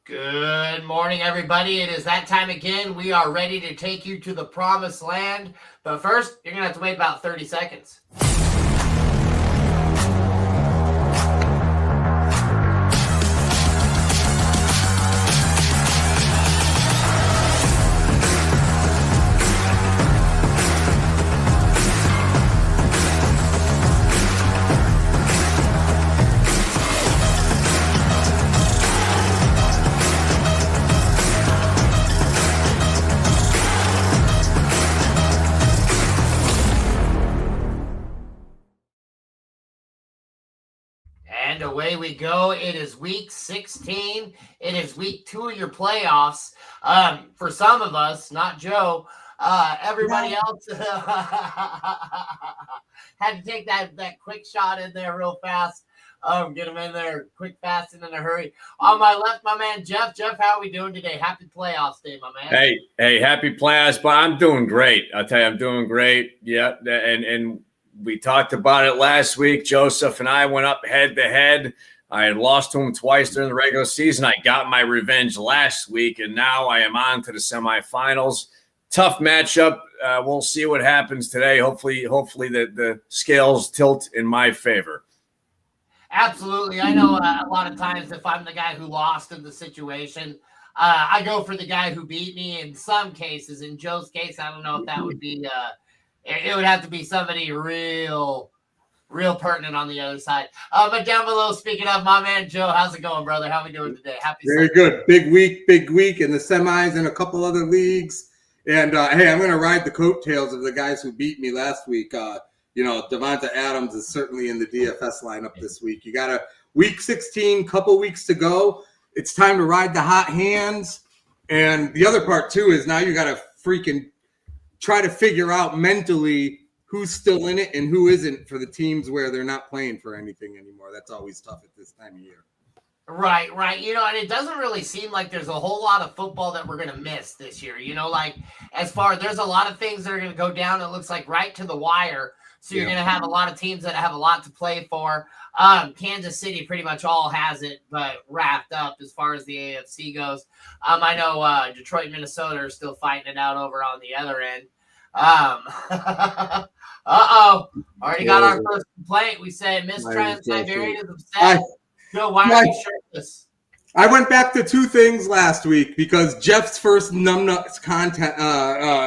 Good morning, everybody. It is that time again. We are ready to take you to the promised land. But first, you're going to have to wait about 30 seconds. And away we go. It is week 16. It is week 2 of your playoffs. For some of us, not Joe, everybody else had to take that quick shot in there real fast. Get him in there quick, fast, and in a hurry. On my left, my man Jeff. Jeff, how are we doing today? Happy playoffs day, my man. Hey, happy playoffs, but I'm doing great. I'll tell you, I'm doing great. Yeah, and we talked about it last week. Joseph and I went up head-to-head. I had lost to him twice during the regular season. I got my revenge last week, and now I am on to the semifinals. Tough matchup. We'll see what happens today. Hopefully the scales tilt in my favor. Absolutely. I know a lot of times if I'm the guy who lost in the situation, I go for the guy who beat me. In some cases, in Joe's case, I don't know if that would be it would have to be somebody real pertinent on the other side. But down below, speaking of my man Joe, how's it going, brother? How we doing today? Happy Very Sunday. good. Big week in the semis and a couple other leagues. And hey, I'm going to ride the coattails of the guys who beat me last week. Devonta Adams is certainly in the DFS lineup this week. You got a week 16, couple weeks to go. It's time to ride the hot hands. And the other part too is now you got to freaking try to figure out mentally who's still in it and who isn't for the teams where they're not playing for anything anymore. That's always tough at this time of year. Right. And it doesn't really seem like there's a whole lot of football that we're going to miss this year. There's a lot of things that are going to go down, it looks like, right to the wire. So you're going to have a lot of teams that have a lot to play for. Kansas City pretty much all has it, but wrapped up as far as the AFC goes. I know Detroit, Minnesota are still fighting it out over on the other end. Already got our first complaint. We said Miss Trans-Siberian is upset. Joe, why are you shirtless? I went back to two things last week because Jeff's first numbnuts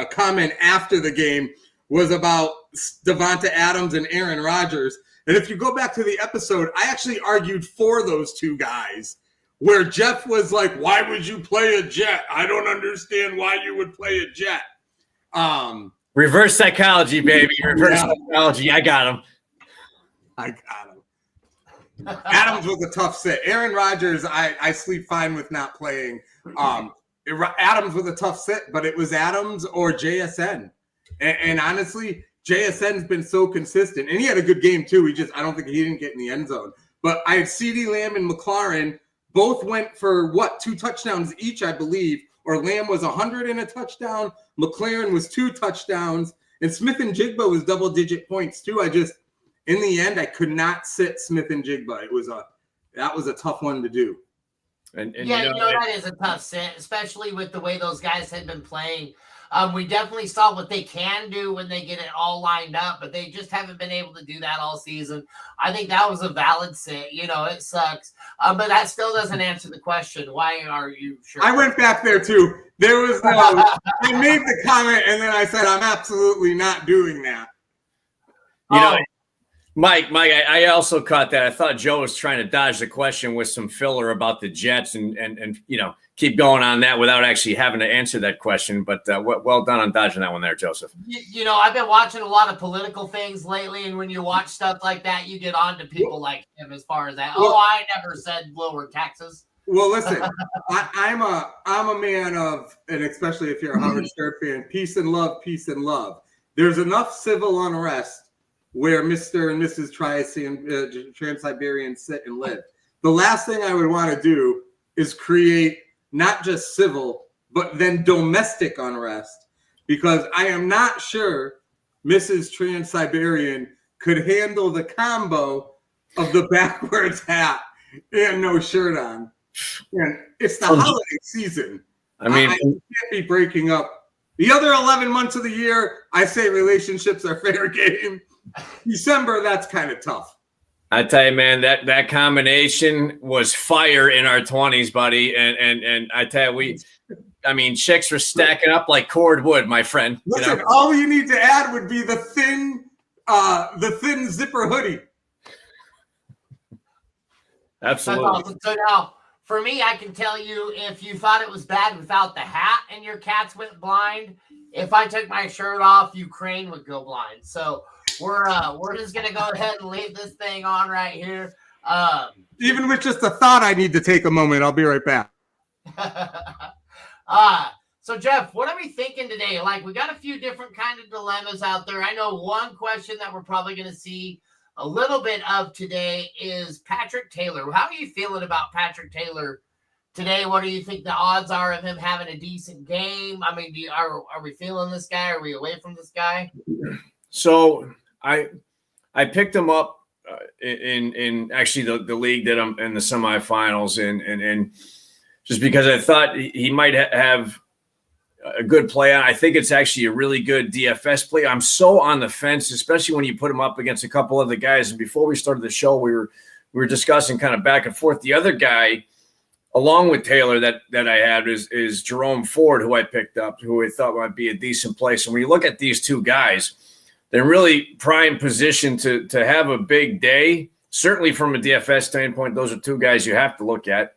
comment after the game was about Devonta Adams and Aaron Rodgers. And if you go back to the episode, I actually argued for those two guys, where Jeff was like, why would you play a Jet? I don't understand why you would play a Jet. Reverse psychology, baby. Psychology. I got him. Adams was a tough sit. Aaron Rodgers, I sleep fine with not playing. Adams was a tough sit, but it was Adams or JSN. And honestly, JSN's been so consistent. And he had a good game, too. I don't think he didn't get in the end zone. But I had CeeDee Lamb and McLaurin. Both went for, 2 touchdowns each, I believe. Or Lamb was 100 and a touchdown. McLaurin was 2 touchdowns. And Smith and Jigba was double-digit points, too. In the end, I could not sit Smith and Jigba. That was a tough one to do. And that is a tough sit, especially with the way those guys had been playing. We definitely saw what they can do when they get it all lined up, but they just haven't been able to do that all season. I think that was a valid sit. It sucks. But that still doesn't answer the question. Why are you sure? I went back there, too. There was I made the comment, and then I said, I'm absolutely not doing that. Mike, I also caught that. I thought Joe was trying to dodge the question with some filler about the Jets and keep going on that without actually having to answer that question. But well done on dodging that one there, Joseph. I've been watching a lot of political things lately, and when you watch stuff like that, you get on to people like him as far as that. I never said lower taxes. Well, listen, I'm a man of, and especially if you're a Howard Stern fan, peace and love, peace and love. There's enough civil unrest where Mr. and Mrs. Trans-Siberian sit and live. The last thing I would want to do is create not just civil, but then domestic unrest, because I am not sure Mrs. Trans-Siberian could handle the combo of the backwards hat and no shirt on. And it's the holiday season. I mean, I can't be breaking up. The other 11 months of the year, I say relationships are fair game. December, that's kind of tough. I tell you, man, that combination was fire in our 20s, buddy. And I tell you, chicks were stacking up like cordwood, my friend. Listen, all you need to add would be the thin zipper hoodie. Absolutely. That's awesome. So now, for me, I can tell you, if you thought it was bad without the hat and your cats went blind, if I took my shirt off, Ukraine would go blind. So we're just gonna go ahead and leave this thing on right here. Even with just a thought, I need to take a moment. I'll be right back. So Jeff, what are we thinking today? Like, we got a few different kind of dilemmas out there. I know one question that we're probably going to see a little bit of today is Patrick Taylor. How are you feeling about Patrick Taylor today? What do you think the odds are of him having a decent game? I mean, are we feeling this guy? Are we away from this guy? So I picked him up in actually the league that I'm in the semifinals and just because I thought he might have a good play on. I think it's actually a really good DFS play. I'm so on the fence, especially when you put him up against a couple other guys. And before we started the show, we were discussing kind of back and forth. The other guy, along with Taylor, that I had is Jerome Ford, who I picked up, who I thought might be a decent play. So when you look at these two guys, they're really prime position to have a big day. Certainly from a DFS standpoint, those are two guys you have to look at.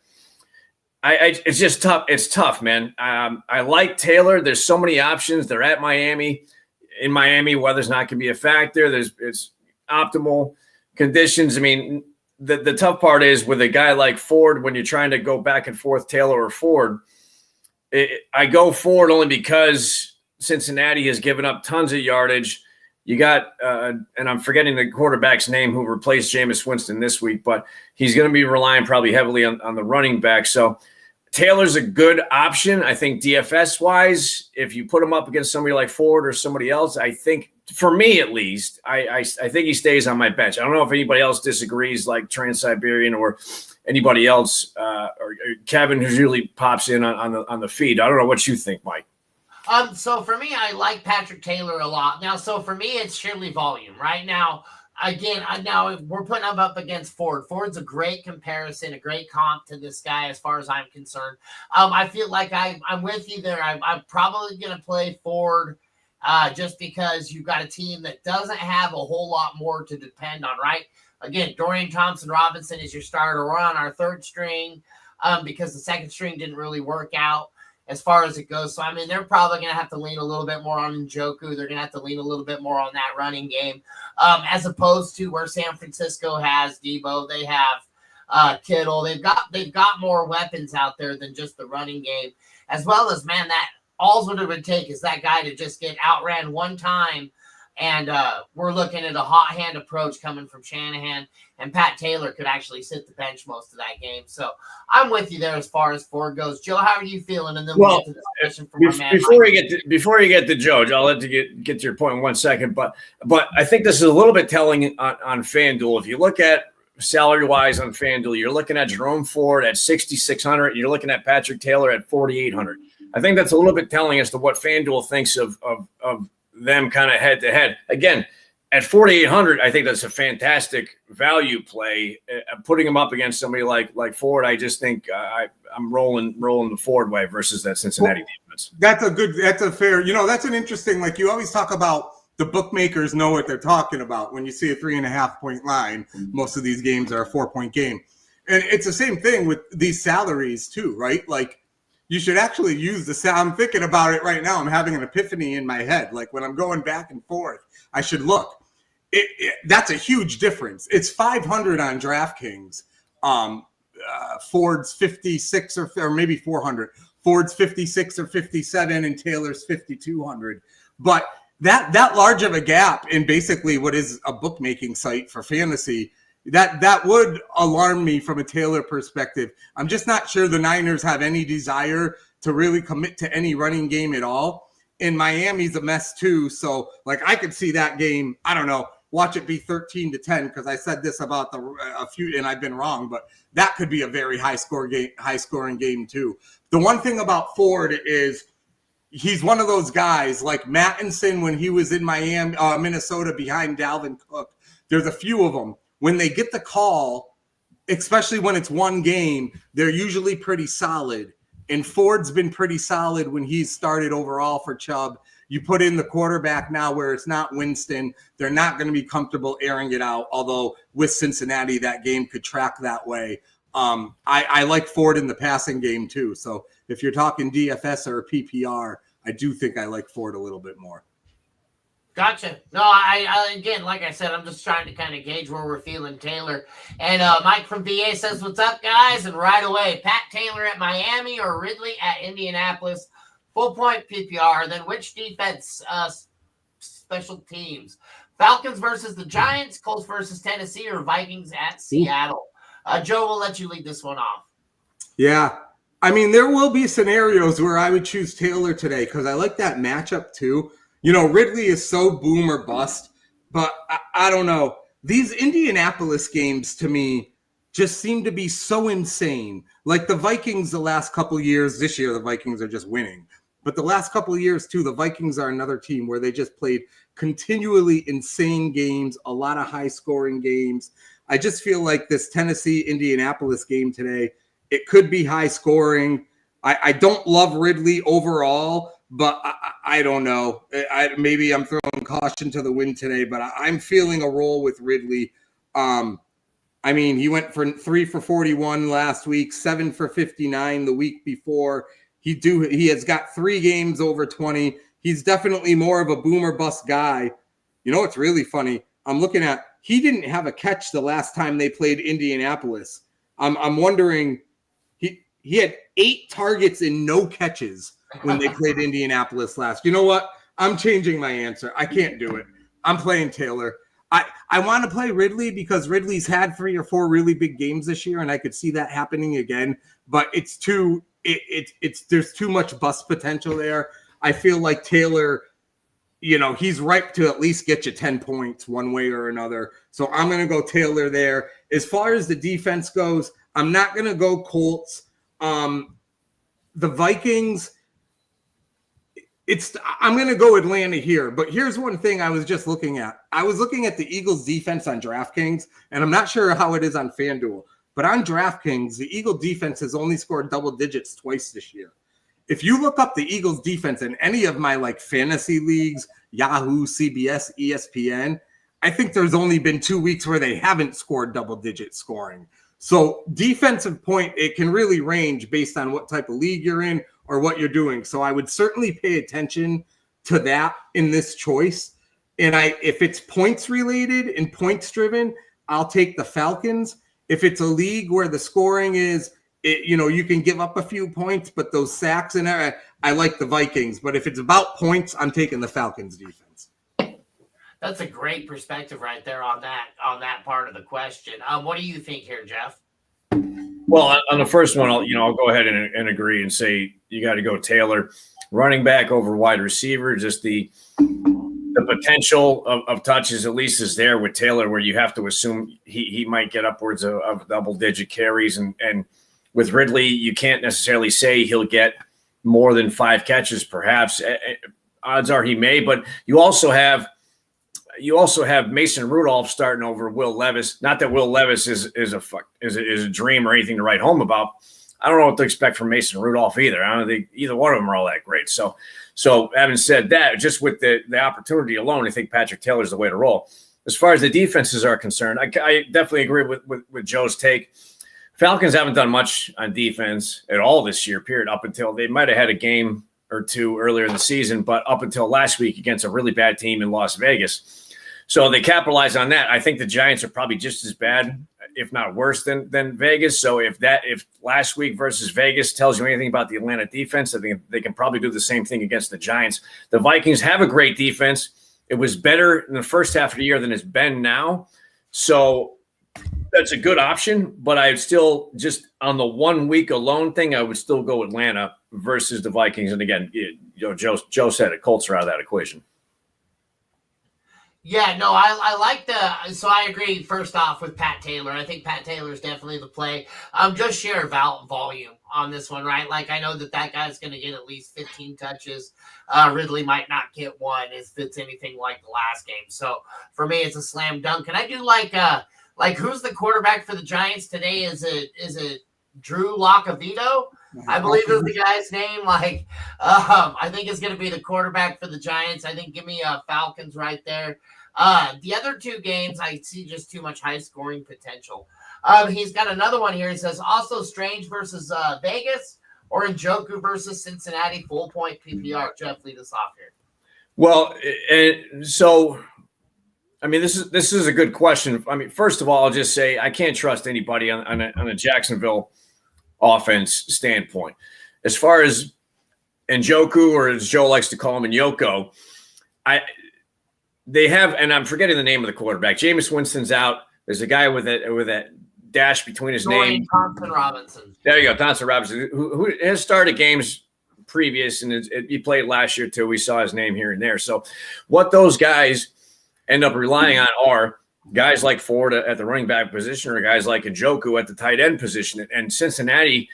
It's just tough. It's tough, man. I like Taylor. There's so many options. They're at Miami. In Miami, weather's not going to be a factor. It's optimal conditions. I mean, the tough part is with a guy like Ford, when you're trying to go back and forth, Taylor or Ford, I go Ford only because Cincinnati has given up tons of yardage. You got, and I'm forgetting the quarterback's name who replaced Jameis Winston this week, but he's going to be relying probably heavily on the running back. So Taylor's a good option. I think DFS-wise, if you put him up against somebody like Ford or somebody else, I think, for me at least, I think he stays on my bench. I don't know if anybody else disagrees, like Trans-Siberian or anybody else, or Kevin, who usually pops in on the feed. I don't know what you think, Mike. So for me, I like Patrick Taylor a lot. Now, so for me, it's surely volume. Right now, again, now we're putting him up against Ford. Ford's a great comparison, a great comp to this guy as far as I'm concerned. I feel like I'm with you there. I'm probably going to play Ford just because you've got a team that doesn't have a whole lot more to depend on, right? Again, Dorian Thompson-Robinson is your starter. We're on our third string because the second string didn't really work out as far as it goes. So, I mean, they're probably going to have to lean a little bit more on Njoku. They're going to have to lean a little bit more on that running game, as opposed to where San Francisco has Debo. They have Kittle. They've got more weapons out there than just the running game, as well as, man, that all what it would take is that guy to just get outran one time. And we're looking at a hot hand approach coming from Shanahan, and Pat Taylor could actually sit the bench most of that game. So I'm with you there as far as Ford goes. Joe, how are you feeling? And then we'll get to the question from our man. Before you get to Joe, I'll let you get to your point in 1 second. But I think this is a little bit telling on FanDuel. If you look at salary-wise on FanDuel, you're looking at Jerome Ford at $6,600. You're looking at Patrick Taylor at $4,800. I think that's a little bit telling as to what FanDuel thinks of them kind of head to head. Again, at 4,800, I think that's a fantastic value play. Putting them up against somebody like Ford, I just think I'm rolling the Ford way versus that Cincinnati defense. That's a fair, that's an interesting, like you always talk about the bookmakers know what they're talking about. When you see a 3.5 point line, most of these games are a 4-point game. And it's the same thing with these salaries too, right? Like, you should actually use the sound. I'm thinking about it right now. I'm having an epiphany in my head. Like when I'm going back and forth, I should look. That's a huge difference. It's 500 on DraftKings. Ford's 56 or maybe 400. Ford's 56 or 57 and Taylor's 5,200. But that large of a gap in basically what is a bookmaking site for fantasy, that would alarm me from a Taylor perspective. I'm just not sure the Niners have any desire to really commit to any running game at all. And Miami's a mess too. So like I could see that game, I don't know, watch it be 13-10 because I said this about a few and I've been wrong, but that could be a very high scoring game too. The one thing about Ford is he's one of those guys like Mattinson when he was in Minnesota behind Dalvin Cook. There's a few of them. When they get the call, especially when it's one game, they're usually pretty solid. And Ford's been pretty solid when he's started overall for Chubb. You put in the quarterback now where it's not Winston, they're not going to be comfortable airing it out, although with Cincinnati, that game could track that way. I like Ford in the passing game too. So if you're talking DFS or PPR, I do think I like Ford a little bit more. Gotcha. No, I again, like I said, I'm just trying to kind of gauge where we're feeling Taylor. And Mike from VA says, "What's up, guys?" And right away, Pat Taylor at Miami or Ridley at Indianapolis, full point PPR. Then which defense, special teams? Falcons versus the Giants, Colts versus Tennessee, or Vikings at Seattle? Joe, we'll let you lead this one off. Yeah. I mean, there will be scenarios where I would choose Taylor today because I like that matchup too. You know, Ridley is so boom or bust, but I don't know. These Indianapolis games to me just seem to be so insane. Like the Vikings the last couple of years, this year the Vikings are just winning. But the last couple of years too, the Vikings are another team where they just played continually insane games, a lot of high scoring games. I just feel like this Tennessee-Indianapolis game today, it could be high scoring. I don't love Ridley overall, but I don't know. Maybe I'm throwing caution to the wind today, but I'm feeling a roll with Ridley. I mean, he went for 3 for 41 last week, 7 for 59 the week before. He has got 3 games over 20. He's definitely more of a boomer bust guy. You know what's really funny? I'm looking at he didn't have a catch the last time they played Indianapolis. I'm wondering he had 8 targets and no catches when they played Indianapolis last. You know what? I'm changing my answer. I can't do it. I'm playing Taylor. I want to play Ridley because Ridley's had 3 or 4 really big games this year, and I could see that happening again. But there's too much bust potential there. I feel like Taylor, you know, he's ripe to at least get you 10 points one way or another. So I'm going to go Taylor there. As far as the defense goes, I'm not going to go Colts. The Vikings, I'm going to go Atlanta here, but here's one thing I was just looking at. I was looking at the Eagles defense on DraftKings, and I'm not sure how it is on FanDuel, but on DraftKings, the Eagle defense has only scored double digits twice this year. If you look up the Eagles defense in any of my like fantasy leagues, Yahoo, CBS, ESPN, I think there's only been 2 weeks where they haven't scored double digit scoring. So defensive point, it can really range based on what type of league you're in or what you're doing. So I would certainly pay attention to that in this choice. And if it's points related and points driven, I'll take the Falcons. If it's a league where the scoring is, you can give up a few points, but those sacks and I like the Vikings. But if it's about points, I'm taking the Falcons defense. That's a great perspective right there on that part of the question. What do you think here, Jeff? Well, on the first one, I'll go ahead and agree and say you got to go Taylor, running back over wide receiver. Just the potential of touches at least is there with Taylor, where you have to assume he might get upwards of double-digit carries, and with Ridley, you can't necessarily say he'll get more than 5 catches. Perhaps odds are he may, but you also have Mason Rudolph starting over Will Levis. Not that Will Levis is a dream or anything to write home about. I don't know what to expect from Mason Rudolph either. I don't think either one of them are all that great. So having said that, just with the opportunity alone, I think Patrick Taylor's the way to roll. As far as the defenses are concerned, I definitely agree with Joe's take. Falcons haven't done much on defense at all this year, period, up until they might have had a game or 2 earlier in the season, but up until last week against a really bad team in Las Vegas. So they capitalize on that. I think the Giants are probably just as bad, if not worse than Vegas. So if last week versus Vegas tells you anything about the Atlanta defense, I think they can probably do the same thing against the Giants. The Vikings have a great defense. It was better in the first half of the year than it's been now. So that's a good option, but I still just on the 1 week alone thing, I would still go Atlanta versus the Vikings. And again, Joe said it, Colts are out of that equation. Yeah, no, I like so I agree first off with Pat Taylor. I think Pat Taylor is definitely the play. Just sheer volume on this one, right? Like I know that guy's going to get at least 15 touches. Ridley might not get one if it's anything like the last game. So for me, it's a slam dunk. And I do like who's the quarterback for the Giants today? Is it Drew Lockavito? I believe is the guy's name. I think it's going to be the quarterback for the Giants. I think give me Falcons right there. The other two games, I see just too much high scoring potential. He's got another one here. He says also Strange versus Vegas or Njoku versus Cincinnati full point PPR. Jeff, lead us off here. Well, so I mean, this is a good question. I mean, first of all, I'll just say I can't trust anybody on a Jacksonville offense standpoint. As far as Njoku, or as Joe likes to call him, Nyoko, they have, and I'm forgetting the name of the quarterback. Jameis Winston's out. There's a guy with that dash between his name. Thompson Robinson. There you go, Thompson Robinson, who has started games previous, and he played last year too. We saw his name here and there. So what those guys end up relying on are guys like Ford at the running back position or guys like Njoku at the tight end position. And Cincinnati,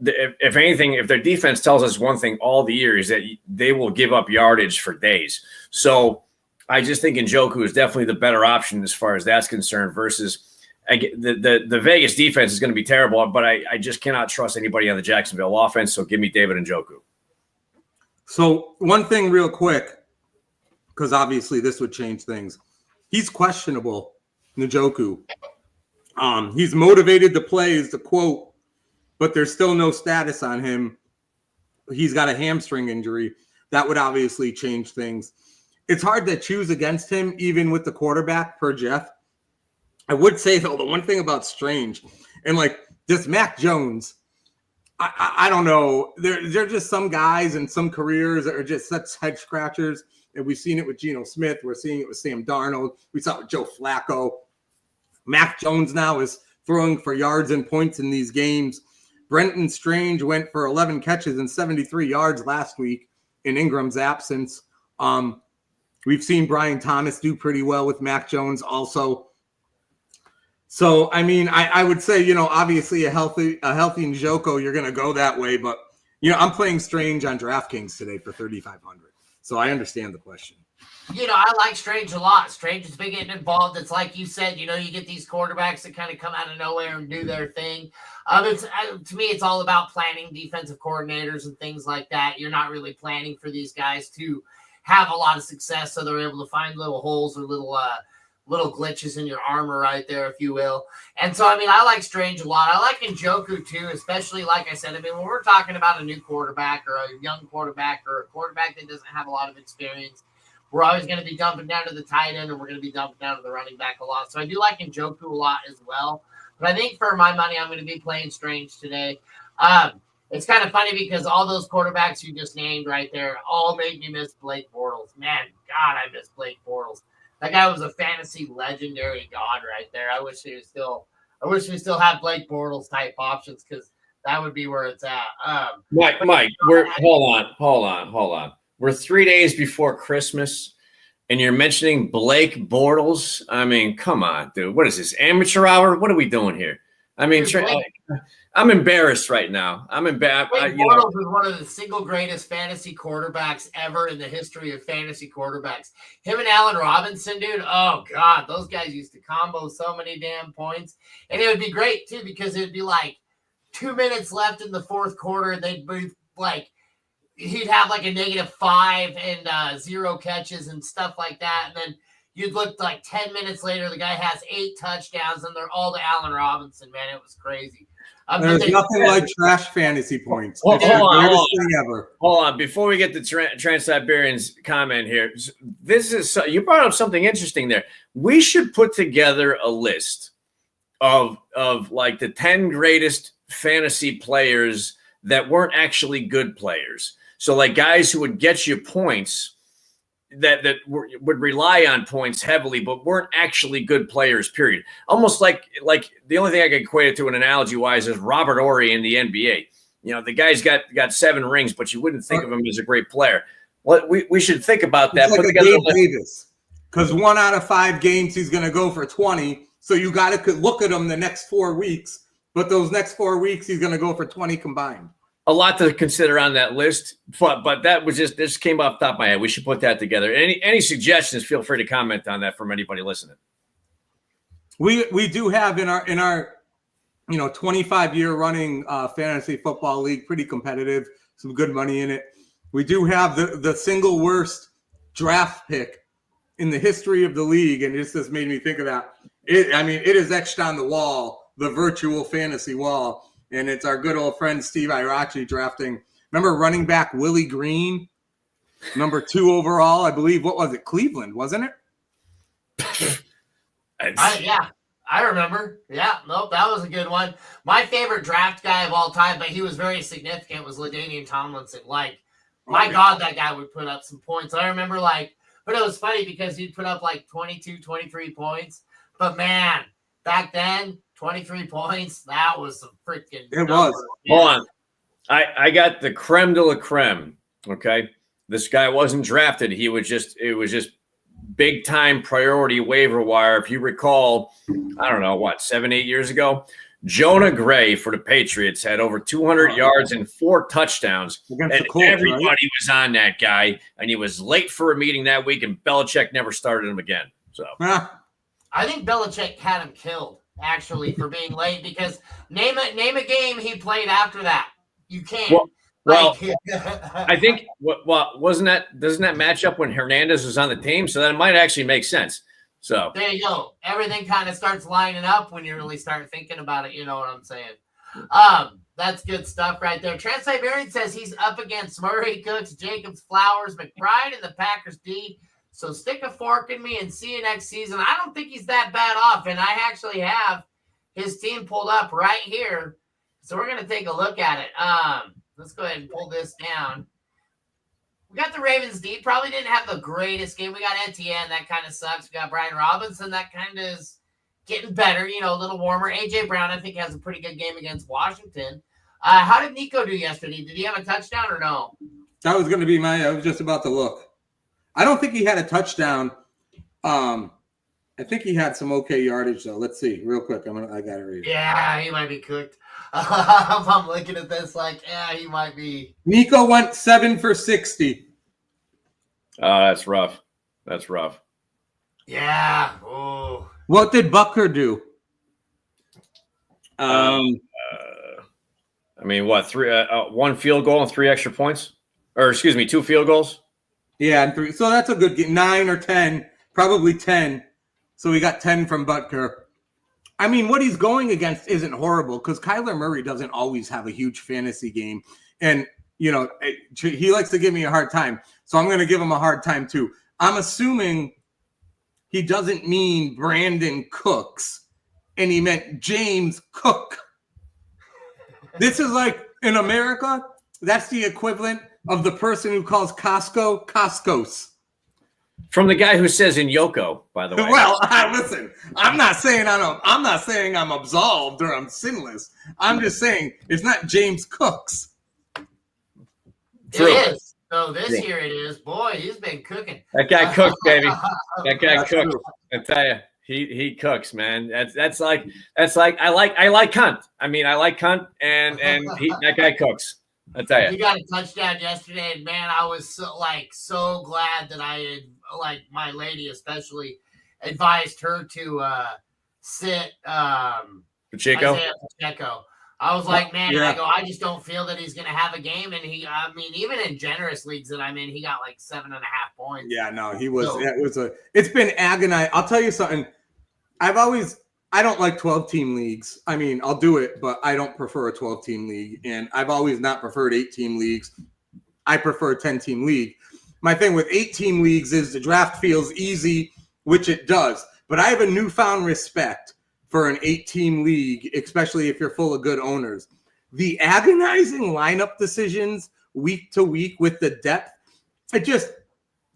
if anything, if their defense tells us one thing all the year is that they will give up yardage for days. So I just think Njoku is definitely the better option as far as that's concerned versus the Vegas defense is going to be terrible, but I just cannot trust anybody on the Jacksonville offense. So give me David Njoku. So one thing real quick, because obviously this would change things. He's questionable, Njoku. He's motivated to play is the quote, but there's still no status on him. He's got a hamstring injury. That would obviously change things. It's hard to choose against him, even with the quarterback per Jeff. I would say, though, the one thing about Strange, and like this Mac Jones, I don't know. There are just some guys and some careers that are just such head scratchers. And we've seen it with Geno Smith. We're seeing it with Sam Darnold. We saw it with Joe Flacco. Mac Jones now is throwing for yards and points in these games. Brenton Strange went for 11 catches and 73 yards last week in Ingram's absence. We've seen Brian Thomas do pretty well with Mac Jones also. So, I mean, I would say, obviously a healthy Njoku, you're going to go that way. But, I'm playing Strange on DraftKings today for 3,500. So I understand the question. I like Strange a lot. Strange has been getting involved. It's like you said, you get these quarterbacks that kind of come out of nowhere and do their thing. To me, it's all about planning defensive coordinators and things like that. You're not really planning for these guys to have a lot of success, so they're able to find little holes or little glitches in your armor right there, if you will. And so, I like Strange a lot. I like Njoku too, especially, like I said, when we're talking about a new quarterback or a young quarterback or a quarterback that doesn't have a lot of experience, we're always going to be dumping down to the tight end and we're going to be dumping down to the running back a lot. So I do like Njoku a lot as well. But I think for my money, I'm going to be playing Strange today. It's kind of funny because all those quarterbacks you just named right there all made me miss Blake Bortles. Man, God, I miss Blake Bortles. That guy was a fantasy legendary god right there. I wish we still had Blake Bortles type options because that would be where it's at. Mike, hold on. We're 3 days before Christmas, and you're mentioning Blake Bortles. I mean, come on, dude. What is this, amateur hour? What are we doing here? I mean, I'm embarrassed right now. I'm embarrassed. Blake Bortles is one of the single greatest fantasy quarterbacks ever in the history of fantasy quarterbacks. Him and Allen Robinson, dude. Oh God, those guys used to combo so many damn points, and it would be great too because it would be like 2 minutes left in the fourth quarter, and they'd be like, he'd have like a -5 and 0 catches and stuff like that, and then you'd look like 10 minutes later, the guy has 8 touchdowns, and they're all to Allen Robinson. Man, it was crazy. There's nothing like trash fantasy points. Hold on. Before we get to Trans-Siberian's comment here, you brought up something interesting there. We should put together a list of like the 10 greatest fantasy players that weren't actually good players. So like guys who would get you points that would rely on points heavily, but weren't actually good players, period. Almost like the only thing I can equate it to an analogy wise is Robert Horry in the NBA. The guy's got 7 rings, but you wouldn't think of him as a great player. We should think about that. It's like Dave Davis. because 1 out of 5 games he's going to go for 20. So you got to look at him the next 4 weeks. But those next 4 weeks, he's going to go for 20 combined. A lot to consider on that list, but that was just this came off the top of my head. We should put that together. Any suggestions? Feel free to comment on that from anybody listening. We do have in our 25-year running fantasy football league, pretty competitive, some good money in it. We do have the single worst draft pick in the history of the league, and this just made me think of that. It is etched on the wall, the virtual fantasy wall. And it's our good old friend Steve Irachi drafting. Remember running back Willie Green, number 2 overall, I believe. What was it? Cleveland, wasn't it? I remember. Yeah, nope, that was a good one. My favorite draft guy of all time, but he was very significant, was LaDainian Tomlinson. God, that guy would put up some points. I remember, but it was funny because he'd put up 22, 23 points. But man, back then, 23 points, that was some freaking number. Was. Hold on. I got the creme de la creme, okay? This guy wasn't drafted. It was just big time priority waiver wire. If you recall, I don't know, 7, 8 years ago, Jonah Gray for the Patriots had over 200 yards and 4 touchdowns. And everybody was on that guy, and he was late for a meeting that week, and Belichick never started him again. So I think Belichick had him killed, actually, for being late, because name a game he played after that. You can't. Well, I think doesn't that match up when Hernandez was on the team? So that might actually make sense. So there you go. Everything kind of starts lining up when you really start thinking about it. You know what I'm saying? That's good stuff right there. Trans-Siberian says he's up against Murray, Cooks, Jacobs, Flowers, McBride, and the Packers D. So stick a fork in me and see you next season. I don't think he's that bad off, and I actually have his team pulled up right here. So we're going to take a look at it. Let's go ahead and pull this down. We got the Ravens D. Probably didn't have the greatest game. We got Etienne. That kind of sucks. We got Brian Robinson. That kind of is getting better, a little warmer. A.J. Brown, I think, has a pretty good game against Washington. How did Nico do yesterday? Did he have a touchdown or no? That was going to be I was just about to look. I don't think he had a touchdown. I think he had some okay yardage, though. Let's see real quick. I got it right. Yeah, he might be cooked. I'm looking at this he might be. Nico went 7 for 60. That's rough. Yeah. Oh. What did Bucker do? One field goal and 3 extra points? Or excuse me, 2 field goals? Yeah, and 3. So that's a good game. 9 or 10, probably 10. So we got 10 from Butker. What he's going against isn't horrible because Kyler Murray doesn't always have a huge fantasy game. And, he likes to give me a hard time. So I'm going to give him a hard time too. I'm assuming he doesn't mean Brandon Cooks and he meant James Cook. This is in America, that's the equivalent of the person who calls Costco Costco's. From the guy who says in Yoko, by the way. Well, listen, I'm not saying I'm absolved or I'm sinless. I'm just saying it's not James Cook's. True. It is. So this year it is. Boy, he's been cooking. That guy cooks, baby. That guy cooks. I tell you, he cooks, man. That's like I like Hunt. I like Hunt, and that guy cooks. I tell you, he got a touchdown yesterday, and man, I was so glad that I had my lady especially advised her to sit Pacheco. I was like, man, yeah. I just don't feel that he's going to have a game. And even in generous leagues that I'm in, he got 7.5 points. Yeah, no, he was. So, it's been agonizing. I'll tell you something. I don't like 12-team leagues. I'll do it, but I don't prefer a 12-team league. And I've always not preferred 8-team leagues. I prefer a 10-team league. My thing with 8-team leagues is the draft feels easy, which it does. But I have a newfound respect for an 8-team league, especially if you're full of good owners. The agonizing lineup decisions week to week with the depth, it just,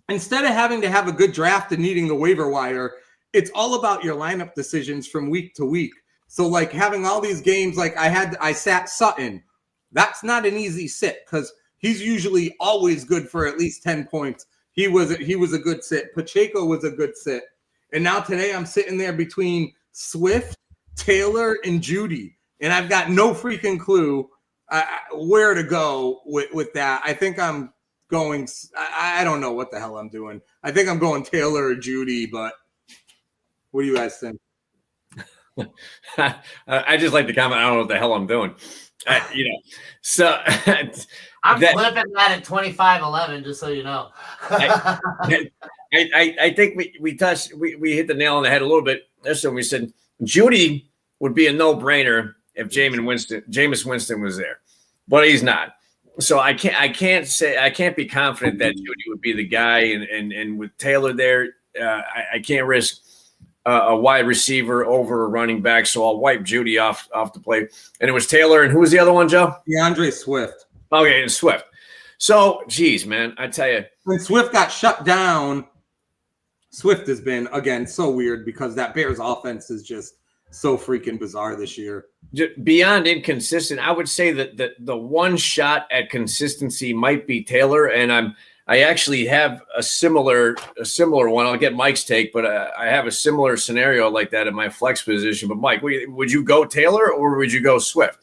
instead of having to have a good draft and needing the waiver wire, it's all about your lineup decisions from week to week. So having all these games, I sat Sutton. That's not an easy sit because he's usually always good for at least 10 points. he was a good sit. Pacheco was a good sit. And now today I'm sitting there between Swift, Taylor, and Judy. And I've got no freaking clue where to go with that. I think I'm going – I don't know what the hell I'm doing. I think I'm going Taylor or Judy, but what do you guys think? I just like to comment. I don't know what the hell I'm doing. So I'm flipping that at 25-11, just so you know. I think we hit the nail on the head a little bit. That's when we said Judy would be a no-brainer if Jameis Winston was there, but he's not. So I can't be confident that Judy would be the guy, and with Taylor there, I can't risk a wide receiver over a running back, so I'll wipe Judy off the play. And it was Taylor, and who was the other one, Joe? DeAndre Swift. Okay, and Swift. So, geez, man, I tell you. When Swift got shut down, Swift has been, again, so weird because that Bears offense is just so freaking bizarre this year. Beyond inconsistent, I would say that the one shot at consistency might be Taylor, and I actually have a similar one. I'll get Mike's take, but I have a similar scenario like that in my flex position. But Mike, would you go Taylor or would you go Swift?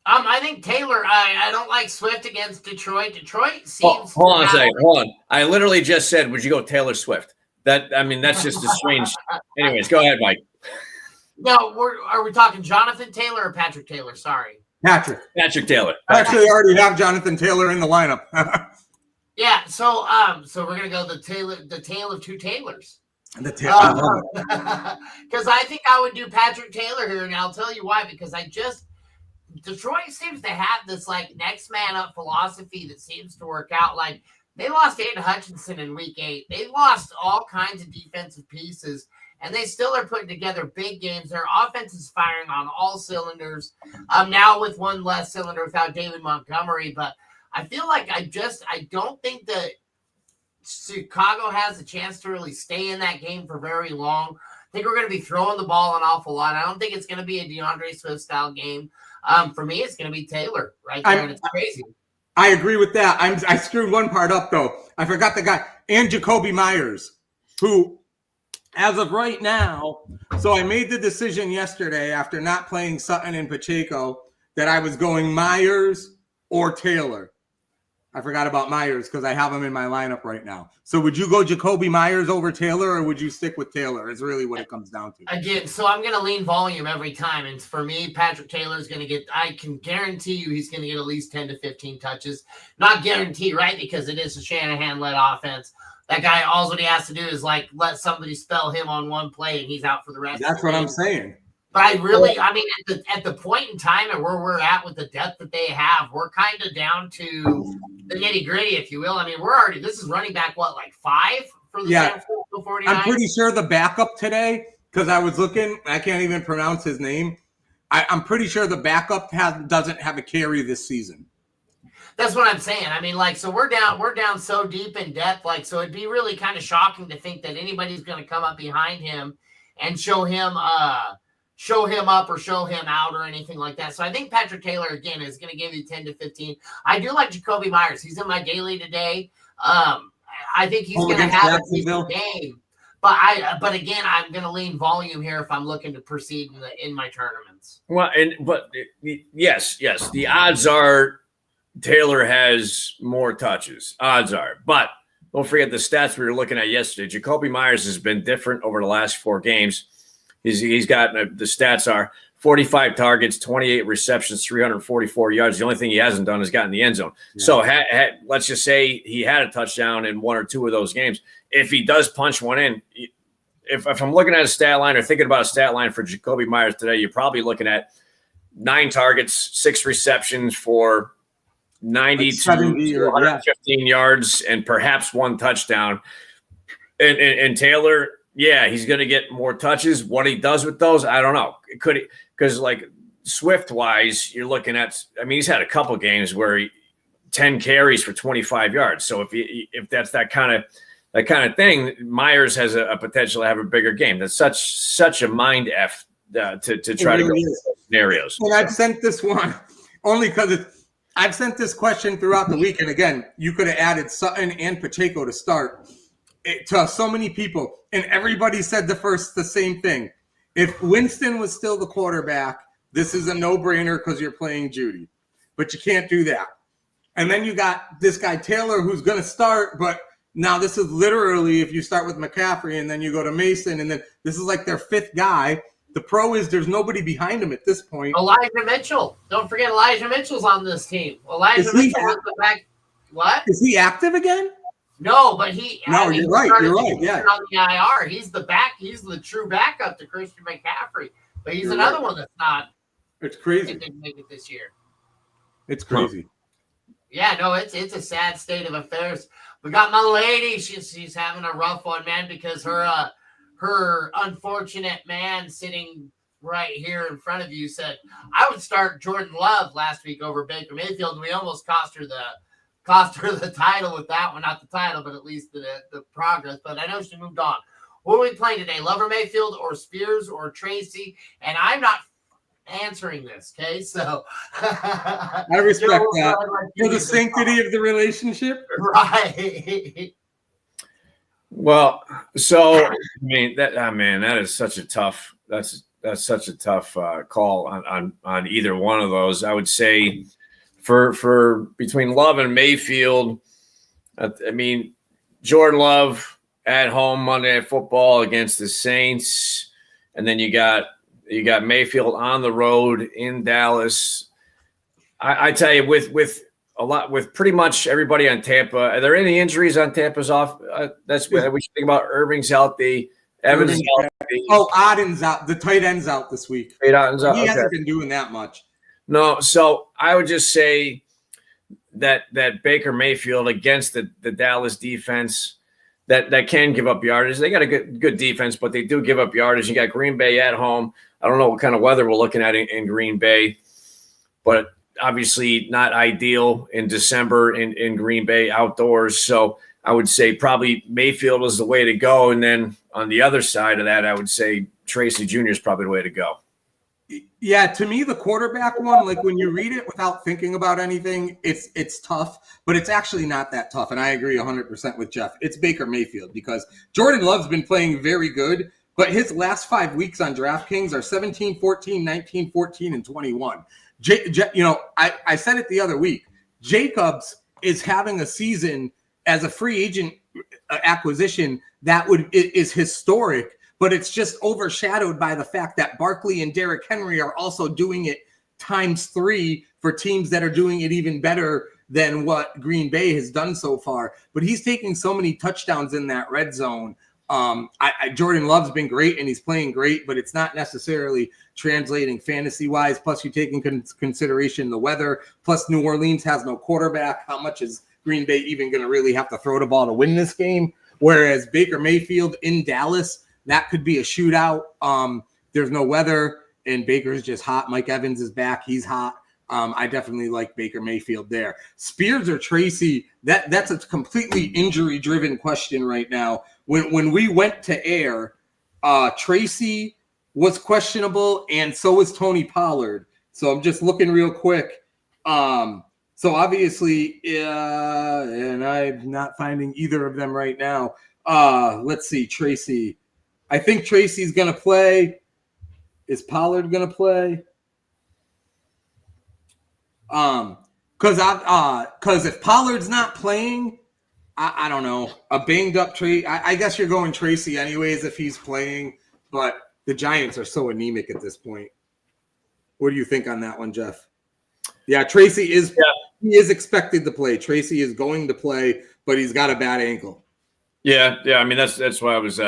I think Taylor. I don't like Swift against Detroit. Detroit seems. Hold on a second. Hold on. I literally just said, would you go Taylor Swift? That's just a strange. Anyways, go ahead, Mike. No, are we talking Jonathan Taylor or Patrick Taylor? Sorry, Patrick Taylor. I actually already have Jonathan Taylor in the lineup. Yeah, so we're gonna go the tale of two Taylors. Because I think I would do Patrick Taylor here, and I'll tell you why. Because Detroit seems to have this like next man up philosophy that seems to work out. Like they lost Aiden Hutchinson in week 8. They lost all kinds of defensive pieces, and they still are putting together big games. Their offense is firing on all cylinders. Now with one less cylinder without David Montgomery, but I feel like I don't think that Chicago has a chance to really stay in that game for very long. I think we're going to be throwing the ball an awful lot. I don't think it's going to be a DeAndre Swift style game. For me, it's going to be Taylor right there, and it's crazy. I agree with that. I screwed one part up, though. I forgot the guy. And Jacoby Myers, who, as of right now, so I made the decision yesterday after not playing Sutton and Pacheco that I was going Myers or Taylor. I forgot about Myers because I have him in my lineup right now. So would you go Jacoby Myers over Taylor, or would you stick with Taylor? Is really what it comes down to. Again, so I'm going to lean volume every time. And for me, Patrick Taylor is going to get – I can guarantee you he's going to get at least 10 to 15 touches. Not guarantee, right, because it is a Shanahan-led offense. That guy, all what he has to do is, like, let somebody spell him on one play, and he's out for the rest of the game. That's what I'm saying. But at the point in time and where we're at with the depth that they have, we're kind of down to the nitty gritty, if you will. I mean, this is running back, like 5 for the San Francisco 49ers? I'm pretty sure the backup today, because I was looking, I can't even pronounce his name. I'm pretty sure the backup doesn't have a carry this season. That's what I'm saying. I mean, like, so we're down so deep in depth, like, so it'd be really kind of shocking to think that anybody's going to come up behind him and show him up or show him out or anything like that. So I think Patrick Taylor, again, is going to give you 10 to 15. I do like Jacoby Myers. He's in my daily today. I think he's going to have a decent game. But again, I'm going to lean volume here if I'm looking to proceed in my tournaments. Well, yes, the odds are Taylor has more touches. Odds are, but don't forget the stats we were looking at yesterday. Jacoby Myers has been different over the last 4 games. He's got the stats are 45 targets, 28 receptions, 344 yards. The only thing he hasn't done is gotten in the end zone. Yeah. So let's just say he had a touchdown in 1 or 2 of those games. If he does punch one in, if I'm looking at a stat line or thinking about a stat line for Jacoby Myers today, you're probably looking at 9 targets, 6 receptions for 90 to 115 yards and perhaps 1 touchdown. And Taylor – yeah, he's going to get more touches. What he does with those, I don't know. Could he? Because like Swift-wise, you're looking at. I mean, he's had a couple games where 10 carries for 25 yards. So if that's that kind of thing, Myers has a potential to have a bigger game. That's such a mind f to try to go through scenarios. And I've sent this one only because I've sent this question throughout the week, and again, you could have added Sutton and Pacheco to start to so many people, and everybody said the same thing. If Winston was still the quarterback, this is a no-brainer because you're playing Judy, but you can't do that. And then you got this guy Taylor who's going to start, but now this is literally if you start with McCaffrey and then you go to Mason, and then this is like their fifth guy. The pro is there's nobody behind him at this point. Elijah Mitchell. Don't forget Elijah Mitchell's on this team. Elijah Mitchell was the back. What? Is he active again? No, but he. No, you're right. You're right. Yeah. On the IR, he's the back. He's the true backup to Christian McCaffrey. But he's another one that's not. It's crazy. Didn't make it this year. It's crazy. Yeah, no, it's a sad state of affairs. We got my lady. She's having a rough one, man, because her unfortunate man sitting right here in front of you said, I would start Jordan Love last week over Baker Mayfield. We almost cost her the title with that one. Not the title, but at least the progress. But I know she moved on. What are we playing today? Love or Mayfield or Spears or Tracy? And I'm not answering this, okay? So I respect that. For the sanctity of the relationship. Right. Well, so I mean that is such a tough that's such a tough call on either one of those. I would say for between Love and Mayfield, I mean Jordan Love at home Monday Night Football against the Saints, and then you got Mayfield on the road in Dallas. I tell you, with pretty much everybody on Tampa, are there any injuries on Tampa's off? That's what we should think about. Irving's healthy. Evans is healthy. Oh, Otten's out. The tight end's out this week. Otten's out. He hasn't been doing that much. No, so I would just say that Baker Mayfield against the Dallas defense that can give up yardage. They got a good defense, but they do give up yardage. You got Green Bay at home. I don't know what kind of weather we're looking at in Green Bay, but obviously not ideal in December in Green Bay outdoors. So I would say probably Mayfield is the way to go. And then on the other side of that, I would say Tracy Jr. is probably the way to go. Yeah, to me, the quarterback one, like when you read it without thinking about anything, it's tough, but it's actually not that tough. And I agree 100% with Jeff. It's Baker Mayfield because Jordan Love's been playing very good, but his last 5 weeks on DraftKings are 17, 14, 19, 14, and 21. I said it the other week. Jacobs is having a season as a free agent acquisition that is historic, but it's just overshadowed by the fact that Barkley and Derrick Henry are also doing it times 3 for teams that are doing it even better than what Green Bay has done so far. But he's taking so many touchdowns in that red zone. Jordan Love's been great and he's playing great, but it's not necessarily translating fantasy-wise. Plus, you take in consideration the weather. Plus, New Orleans has no quarterback. How much is Green Bay even going to really have to throw the ball to win this game? Whereas Baker Mayfield in Dallas, that could be a shootout. There's no weather, and Baker's just hot. Mike Evans is back. He's hot. I definitely like Baker Mayfield there. Spears or Tracy, that's a completely injury-driven question right now. When we went to air, Tracy was questionable, and so was Tony Pollard. So I'm just looking real quick. So obviously, and I'm not finding either of them right now. Let's see, Tracy. I think Tracy's going to play. Is Pollard going to play? Because if Pollard's not playing, I don't know. A banged up Tracy. I guess you're going Tracy anyways if he's playing. But the Giants are so anemic at this point. What do you think on that one, Jeff? Yeah, Tracy is. Yeah. He is expected to play. Tracy is going to play, but he's got a bad ankle. Yeah. I mean, that's why I was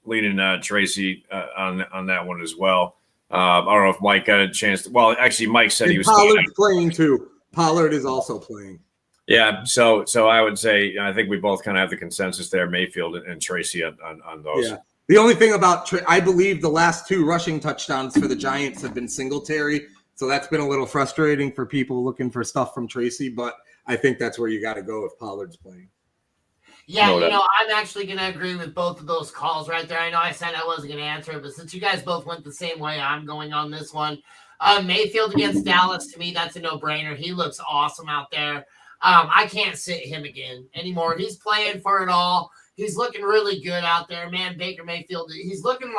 leaning Tracy on that one as well. I don't know if Mike got a chance to. Well, actually, Mike said he was. Pollard's playing too. Pollard is also playing. Yeah. So I would say I think we both kind of have the consensus there, Mayfield and Tracy on those. Yeah. The only thing about I believe the last 2 rushing touchdowns for the Giants have been Singletary. So that's been a little frustrating for people looking for stuff from Tracy, but I think that's where you got to go if Pollard's playing. Yeah, I'm actually going to agree with both of those calls right there. I know I said I wasn't going to answer it, but since you guys both went the same way, I'm going on this one. Mayfield against Dallas, to me, that's a no-brainer. He looks awesome out there. I can't sit him again anymore. He's playing for it all. He's looking really good out there. Man, Baker Mayfield, he's looking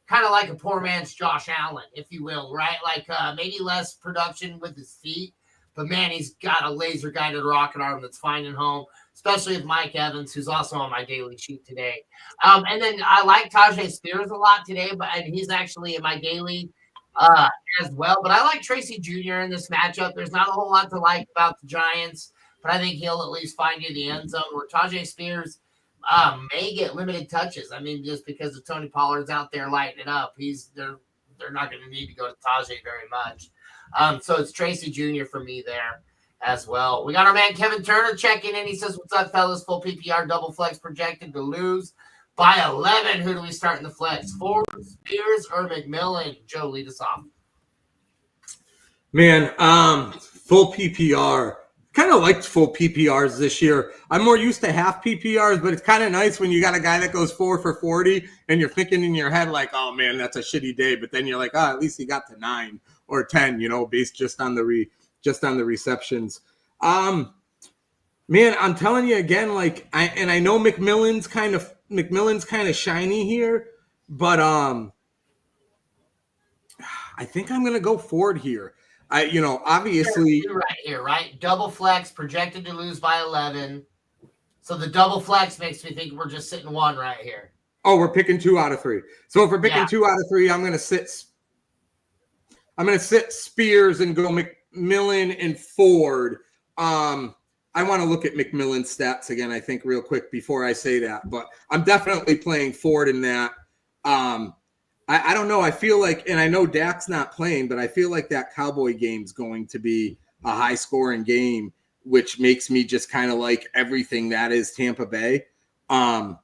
kind of like a poor man's Josh Allen, if you will, right? Like maybe less production with his feet, but man, he's got a laser-guided rocket arm that's finding home, especially with Mike Evans, who's also on my daily sheet today. And then I like Tajay Spears a lot today, and he's actually in my daily as well. But I like Tracy Jr. in this matchup. There's not a whole lot to like about the Giants, but I think he'll at least find you the end zone where Tajay Spears may get limited touches. I mean, just because of Tony Pollard's out there lighting it up, they're not going to need to go to Tajay very much. So it's Tracy Jr. for me there as well. We got our man Kevin Turner checking in. He says, "What's up, fellas? Full PPR double flex projected to lose by 11. Who do we start in the flex? Ford, Spears, or McMillan?" Joe, lead us off. Man, full PPR. Kind of liked full PPRs this year. I'm more used to half PPRs, but it's kind of nice when you got a guy that goes 4 for 40 and you're thinking in your head like, oh man, that's a shitty day. But then you're like, at least he got to 9 or 10, based just on the receptions. Man, I'm telling you again, I know McMillan's kind of shiny here, but I think I'm gonna go Ford here. Obviously right here, right? Double flex projected to lose by 11. So the double flex makes me think we're just sitting 1 right here. Oh, we're picking 2 out of 3. So if we're picking 2 out of 3, I'm gonna sit Spears and go McMillan and Ford. I want to look at McMillan's stats again, I think, real quick before I say that. But I'm definitely playing Ford in that. I don't know. I feel like, and I know Dak's not playing, but I feel like that Cowboy game's going to be a high-scoring game, which makes me just kind of like everything that is Tampa Bay. And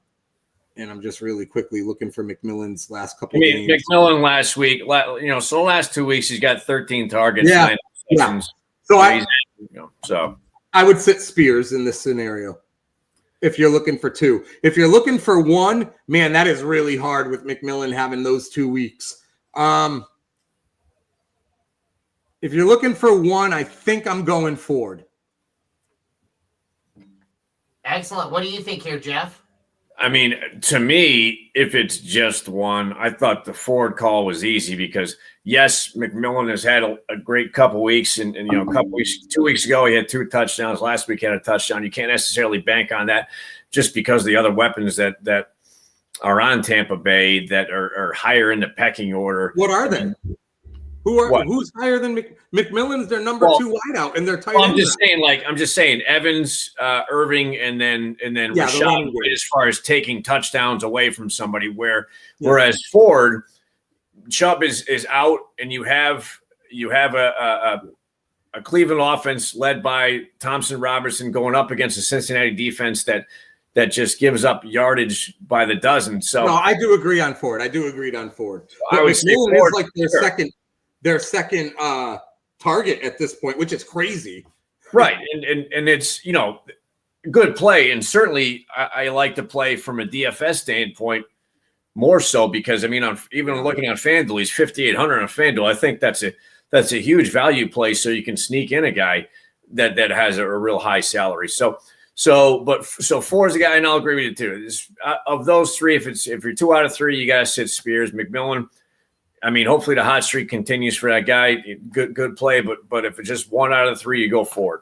I'm just really quickly looking for McMillan's last couple games. McMillan last week, so the last 2 weeks he's got 13 targets. Yeah. So I would sit Spears in this scenario. If you're looking for 2. If you're looking for 1, man, that is really hard with McMillan having those 2 weeks. If you're looking for 1, I think I'm going Ford. Excellent. What do you think here, Jeff? I mean, to me, if it's just 1, I thought the Ford call was easy because, yes, McMillan has had a great couple weeks. And 2 weeks ago, he had 2 touchdowns. Last week, he had a touchdown. You can't necessarily bank on that just because the other weapons that are on Tampa Bay that are higher in the pecking order. What are they? Who's higher than McMillan's their number 2 wideout and they're tight end. I'm just saying Evans, Irving, and then Rashad as far as taking touchdowns away from somebody. Whereas Ford, Chubb is out, and you have a Cleveland offense led by Thompson Robertson going up against a Cincinnati defense that just gives up yardage by the dozen. So no, I do agree on Ford. But I would say Ford is like their second target at this point, which is crazy. Right. And it's, good play. And certainly I like to play from a DFS standpoint more so because, even looking at FanDuel, he's 5,800 on FanDuel. I think that's a huge value play. So you can sneak in a guy that has a real high salary. So Ford's the guy, and I'll agree with you too. Of those 3, if you're 2 out of 3, you got to sit Spears. McMillan, hopefully the hot streak continues for that guy. Good play, but if it's just 1 out of 3, you go Ford.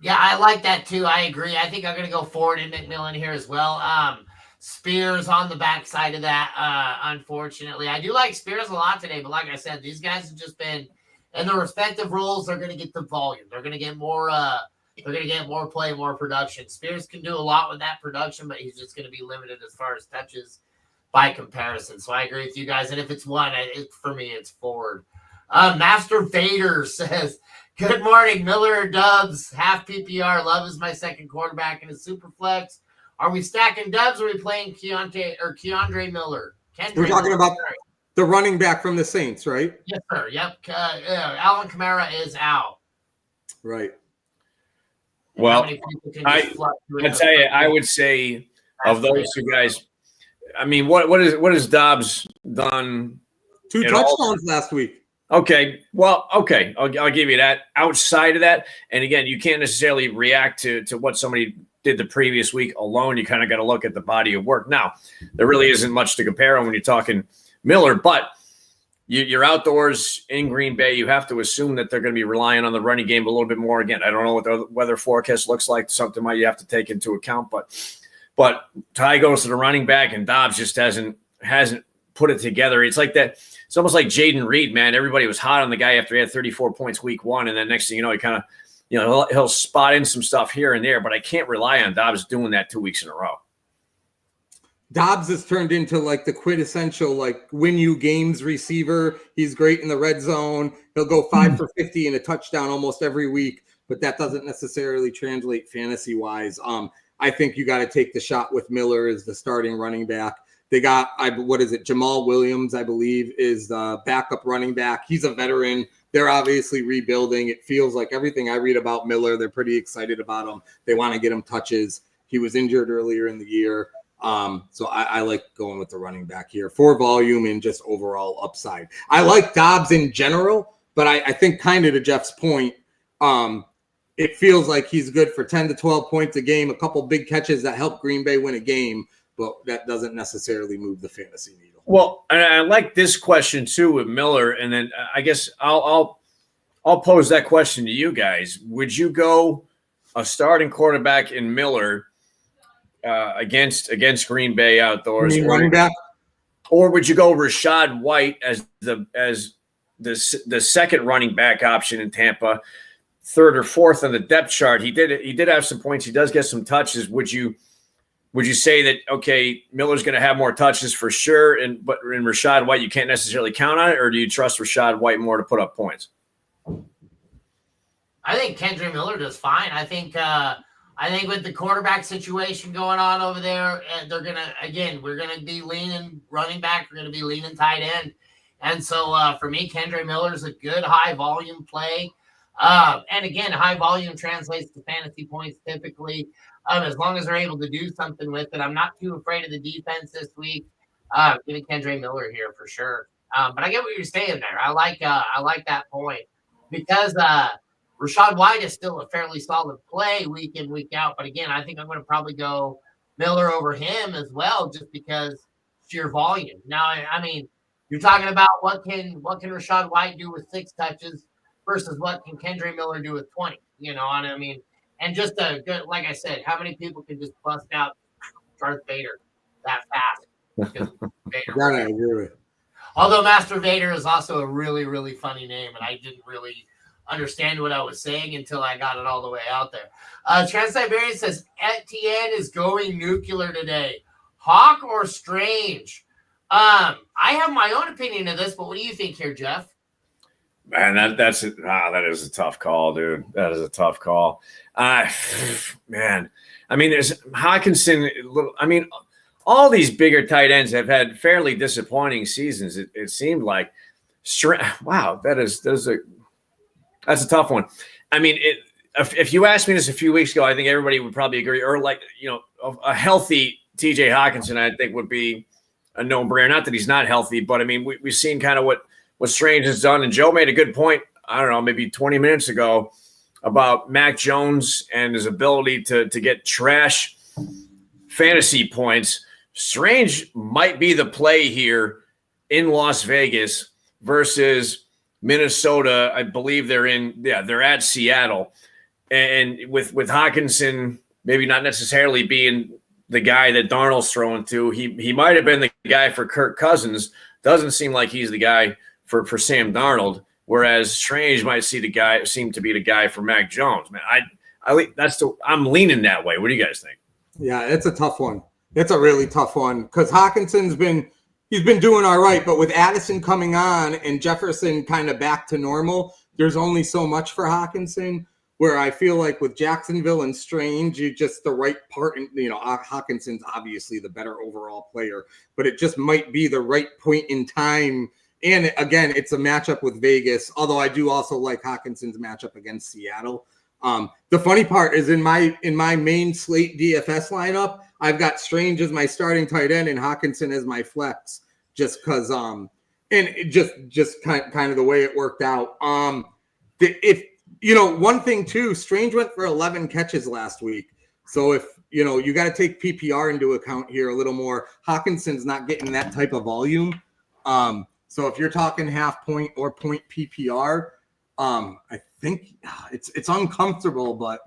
Yeah, I like that too. I agree. I think I'm going to go Ford and McMillan here as well. Spears on the backside of that, unfortunately. I do like Spears a lot today, but like I said, these guys have just been in their respective roles. They're going to get the volume. They're going to get more. They're going to get more play, more production. Spears can do a lot with that production, but he's just going to be limited as far as touches by comparison. So I agree with you guys. And if it's 1, for me, it's Ford. Master Vader says, "Good morning, Miller or Dubs, half PPR. Love is my second quarterback in a super flex. Are we stacking Dubs or are we playing Keandre Miller?" We're talking about the running back from the Saints, right? Yes, sir. Yep. Alvin Kamara is out. Right. Well, I tell you, I would say of those 2 guys, what has Dobbs done 2 touchdowns last week. Okay. Well, okay. I'll give you that. Outside of that, and again, you can't necessarily react to what somebody did the previous week alone. You kind of got to look at the body of work. Now, there really isn't much to compare when you're talking Miller, but you're outdoors in Green Bay. You have to assume that they're going to be relying on the running game a little bit more. Again, I don't know what the weather forecast looks like. Something might you have to take into account, but Ty goes to the running back, and Dobbs just hasn't put it together. It's like that. It's almost like Jaden Reed, man. Everybody was hot on the guy after he had 34 points week 1, and then next thing you know, he kind of, he'll spot in some stuff here and there, but I can't rely on Dobbs doing that 2 weeks in a row. Dobbs has turned into like the quintessential like win you games receiver. He's great in the red zone. He'll go 5 for 50 and a touchdown almost every week, but that doesn't necessarily translate fantasy wise. I think you got to take the shot with Miller as the starting running back. They got, Jamal Williams, I believe, is the backup running back. He's a veteran. They're obviously rebuilding. It feels like everything I read about Miller, they're pretty excited about him. They want to get him touches. He was injured earlier in the year. So I like going with the running back here for volume and just overall upside. I like Dobbs in general, but I think kind of to Jeff's point, it feels like he's good for 10 to 12 points a game, a couple big catches that help Green Bay win a game, but that doesn't necessarily move the fantasy needle. Well, and I like this question too with Miller, and then I guess I'll pose that question to you guys. Would you go a starting quarterback in Miller against Green Bay outdoors, running back, or would you go Rachaad White as the second running back option in Tampa, third or fourth on the depth chart? He did have some points. He does get some touches. Would you say that, okay, Miller's going to have more touches for sure, but in Rachaad White you can't necessarily count on it, or do you trust Rachaad White more to put up points? I think Kendre Miller does fine. I think with the quarterback situation going on over there, we're going to be leaning running back. We're going to be leaning tight end. And so for me, Kendre Miller is a good high volume play. And again, high volume translates to fantasy points typically. As long as they're able to do something with it. I'm not too afraid of the defense this week. Give it Kendre Miller here for sure. But I get what you're saying there. I like that point because Rachaad White is still a fairly solid play week in, week out. But again, I think I'm going to probably go Miller over him as well, just because sheer volume. Now, I mean, you're talking about what can Rachaad White do with 6 touches versus what can Kendre Miller do with 20? And I mean, and just a good, like I said, how many people can just bust out Darth Vader that fast? I agree with. Although Master Vader is also a really, really funny name, and I didn't really understand what I was saying until I got it all the way out there. Trans-Siberian says Etienne is going nuclear today. Hawk or Strange? I have my own opinion of this, but what do you think here, Jeff? Man, that is a tough call, dude. That is a tough call. Man, I mean, there's Hawkinson. I mean, all these bigger tight ends have had fairly disappointing seasons. It seemed like. Wow, that's a tough one. I mean, if you asked me this a few weeks ago, I think everybody would probably agree. Or like, a healthy TJ Hawkinson, I think would be a no-brainer. Not that he's not healthy, but I mean, we've seen kind of what Strange has done. And Joe made a good point, I don't know, maybe 20 minutes ago about Mac Jones and his ability to get trash fantasy points. Strange might be the play here in Las Vegas versus Minnesota. I believe they're at Seattle. And with Hawkinson maybe not necessarily being the guy that Darnold's throwing to, he might have been the guy for Kirk Cousins. Doesn't seem like he's the guy for Sam Darnold, whereas Strange might seem to be the guy for Mac Jones. Man, I'm leaning that way. What do you guys think? Yeah, it's a tough one. It's a really tough one because Hawkinson's been doing all right, but with Addison coming on and Jefferson kind of back to normal, there's only so much for Hawkinson. Where I feel like with Jacksonville and Strange, you just the right part. Hawkinson's obviously the better overall player, but it just might be the right point in time. And again, it's a matchup with Vegas, although I do also like Hawkinson's matchup against Seattle. The funny part is in my main slate DFS lineup, I've got Strange as my starting tight end and Hawkinson as my flex, just because and it just kind of the way it worked out. If one thing too, Strange went for 11 catches last week. So if you got to take PPR into account here a little more. Hawkinson's not getting that type of volume. So if you're talking half point or point PPR, I think it's uncomfortable, but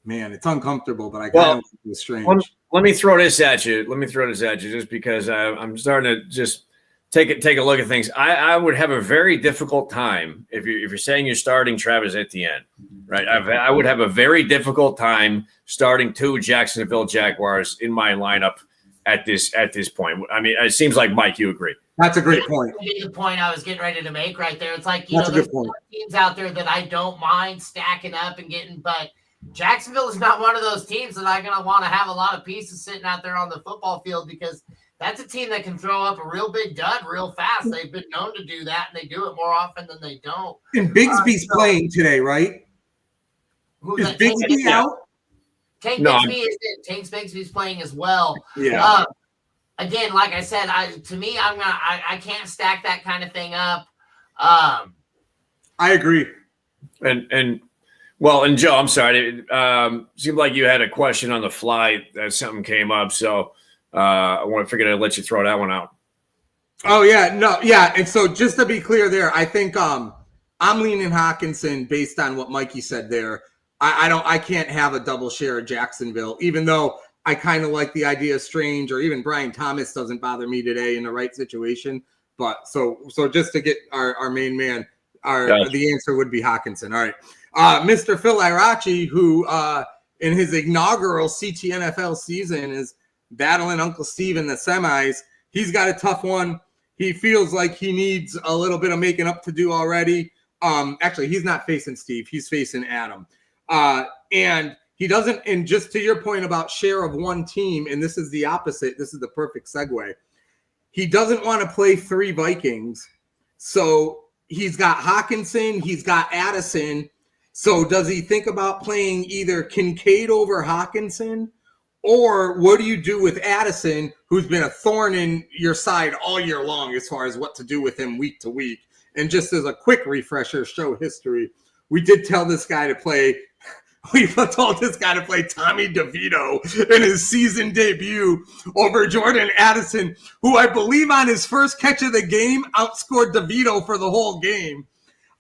man, it's uncomfortable. But I kind of think it's Strange. Let me throw this at you. Just because I'm starting to just take a look at things. I would have a very difficult time if you're saying you're starting Travis Etienne, right? I would have a very difficult time starting 2 Jacksonville Jaguars in my lineup at this point. I mean, it seems like Mike, you agree. That's a great point. The point I was getting ready to make right there. It's like there's teams out there that I don't mind stacking up and getting, but Jacksonville is not one of those teams that I'm going to want to have a lot of pieces sitting out there on the football field, because that's a team that can throw up a real big dud real fast. They've been known to do that, and they do it more often than they don't. And Bigsby's playing today, right? Is Bigsby out? Tank Bigsby's playing as well. Yeah. Again, like I said, I can't stack that kind of thing up. I agree. And Joe, I'm sorry. It seemed like you had a question on the fly that something came up, so I figured I'd let you throw that one out. Oh yeah, no, yeah. And so just to be clear, there, I think I'm leaning Hawkinson based on what Mikey said there. I can't have a double share of Jacksonville, even though I kind of like the idea of Strange, or even Brian Thomas doesn't bother me today in the right situation. But so just to get our main man, the answer would be Hawkinson. All right. Mr. Phil Irachi, who in his inaugural CTNFL season is battling Uncle Steve in the semis. He's got a tough one. He feels like he needs a little bit of making up to do already. Actually, he's not facing Steve. He's facing Adam. And he doesn't, and just to your point about share of one team, and this is the opposite. This is the perfect segue. He doesn't want to play 3 Vikings. So he's got Hawkinson. He's got Addison. So does he think about playing either Kincaid over Hawkinson, or what do you do with Addison, who's been a thorn in your side all year long as far as what to do with him week to week? And just as a quick refresher, show history, we did tell this guy to play. We told this guy to play Tommy DeVito in his season debut over Jordan Addison, who I believe on his first catch of the game outscored DeVito for the whole game.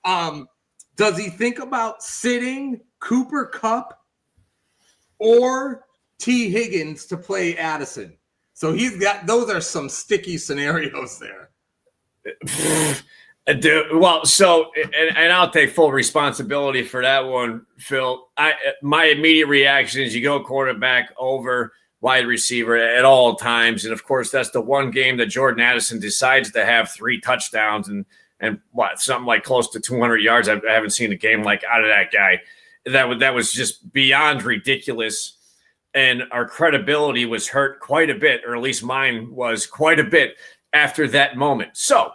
Does he think about sitting Cooper Kupp or T. Higgins to play Addison? So those are some sticky scenarios there. Well, so and I'll take full responsibility for that one, Phil. My immediate reaction is you go quarterback over wide receiver at all times, and of course that's the one game that Jordan Addison decides to have 3 touchdowns and something like close to 200 yards. I haven't seen a game like out of that guy. That was just beyond ridiculous, and our credibility was hurt quite a bit, or at least mine was quite a bit after that moment. So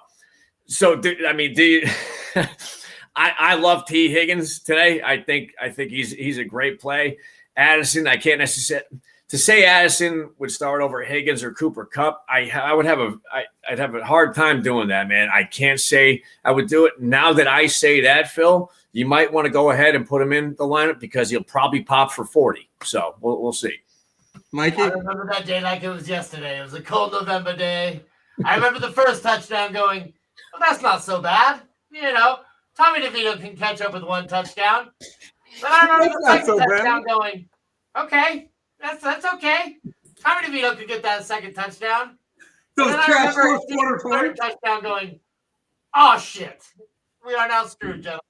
I love T. Higgins today. I think he's a great play. Addison, I can't necessarily to say Addison would start over Higgins or Cooper Kupp. I'd have a hard time doing that, man. I can't say I would do it. Now that I say that, Phil, you might want to go ahead and put him in the lineup because he'll probably pop for 40. So we'll see. Mikey, I remember that day like it was yesterday. It was a cold November day. I remember the first touchdown going, well, that's not so bad. Tommy DeVito can catch up with 1 touchdown. But I remember the second touchdown going, okay, that's okay. Tommy DeVito could get that second touchdown. Those trash third touchdown going, oh, shit. We are now screwed, gentlemen.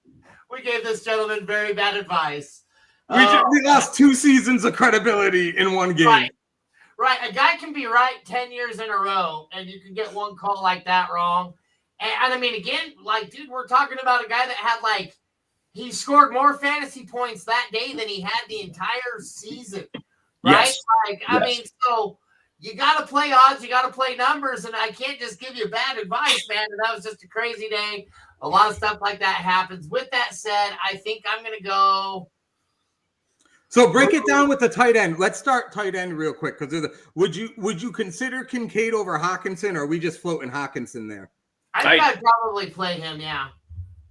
We gave this gentleman very bad advice. We lost 2 seasons of credibility in one game. Right. A guy can be right 10 years in a row, and you can get one call like that wrong. And I mean, again, dude, we're talking about a guy that had, he scored more fantasy points that day than he had the entire season, right? Yes. I mean, so you got to play odds, you got to play numbers, and I can't just give you bad advice, man. And that was just a crazy day. A lot of stuff like that happens. With that said, I think I'm going to go. So break it down with the tight end. Let's start tight end real quick. Because would you consider Kincaid over Hawkinson, or are we just floating Hawkinson there? I think I'd probably play him. Yeah.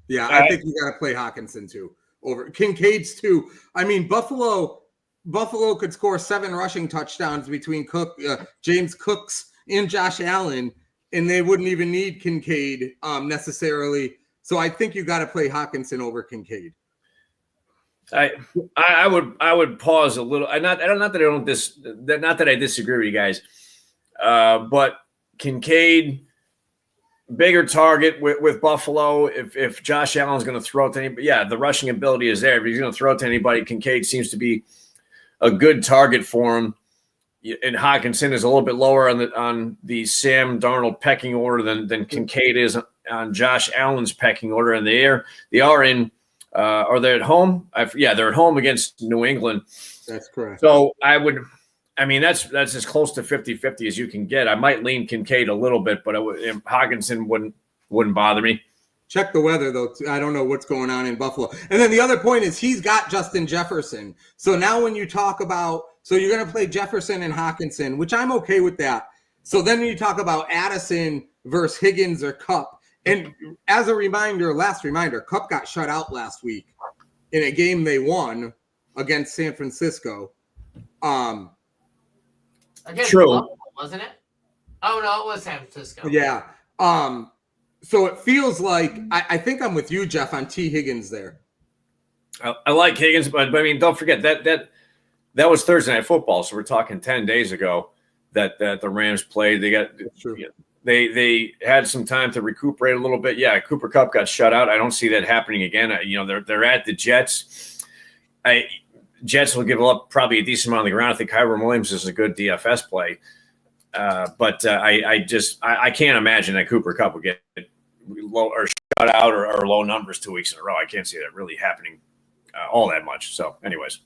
Yeah, I think you got to play Hawkinson too. Over Kincaid's too. I mean, Buffalo could score 7 rushing touchdowns between James Cooks and Josh Allen, and they wouldn't even need Kincaid necessarily. So I think you got to play Hawkinson over Kincaid. I would pause a little. Not that I disagree with you guys, but Kincaid, bigger target with Buffalo. If Josh Allen's going to throw it to anybody, yeah, the rushing ability is there. If he's going to throw it to anybody, Kincaid seems to be a good target for him. And Hawkinson is a little bit lower on the Sam Darnold pecking order than Kincaid is on Josh Allen's pecking order. And they are in. Are they at home? They're at home against New England. That's correct. So that's as close to 50-50 as you can get. I might lean Kincaid a little bit, but Hawkinson wouldn't bother me. Check the weather, though. I don't know what's going on in Buffalo. And then the other point is he's got Justin Jefferson. So now when you talk about – so you're going to play Jefferson and Hawkinson, which I'm okay with that. So then you talk about Addison versus Higgins or Kupp. And as a last reminder, Kupp got shut out last week in a game they won against San Francisco. Against True. Buffalo, wasn't it? Oh, no, it was San Francisco. Yeah. So it feels like I think I'm with you, Jeff, on T. Higgins there. I like Higgins, but I mean, don't forget that was Thursday Night Football, so we're talking 10 days ago that the Rams played. They had some time to recuperate a little bit. Yeah, Cooper Kupp got shut out. I don't see that happening again. They're at the Jets. Jets will give up probably a decent amount on the ground. I think Kyron Williams is a good DFS play. But I can't imagine that Cooper Kupp will get low or shut out or low numbers 2 weeks in a row. I can't see that really happening all that much. So, anyways.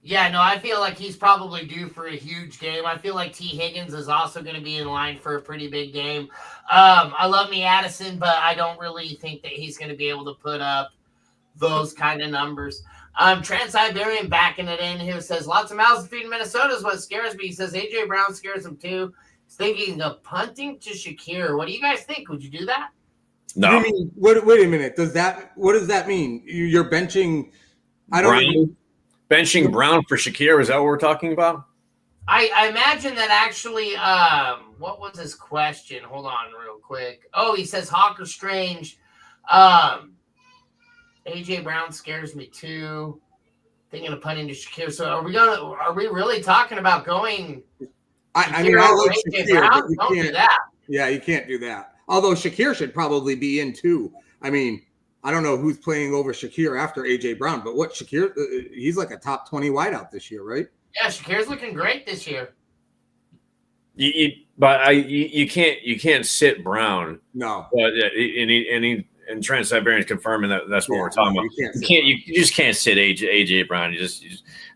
Yeah, no, I feel like he's probably due for a huge game. I feel like T. Higgins is also going to be in line for a pretty big game. I love me Addison, but I don't really think that he's going to be able to put up those kind of numbers. Trans-Siberian backing it in here says, lots of mouths to feed in Minnesota is what scares me. He says A.J. Brown scares him too. He's thinking of punting to Shakir. What do you guys think? Would you do that? No. You mean, wait a minute. What does that mean? You're benching benching Brown for Shakir? Is that what we're talking about? I imagine that actually, what was his question? Hold on real quick. Oh, he says Hawk or Strange. A.J. Brown scares me too. Thinking of punting to Shakir. So are we really talking about going? I mean, I like A.J. Shakir, Brown? but you Don't can't do that. Yeah, you can't do that. Although Shakir should probably be in too. I mean, I don't know who's playing over Shakir after A.J. Brown, but Shakir, he's like a top 20 wideout this year, right? Yeah, Shakir's looking great this year. You can't sit Brown. No. But and Trans-Siberian's confirming that's what we're talking about. You just can't sit AJ Brown.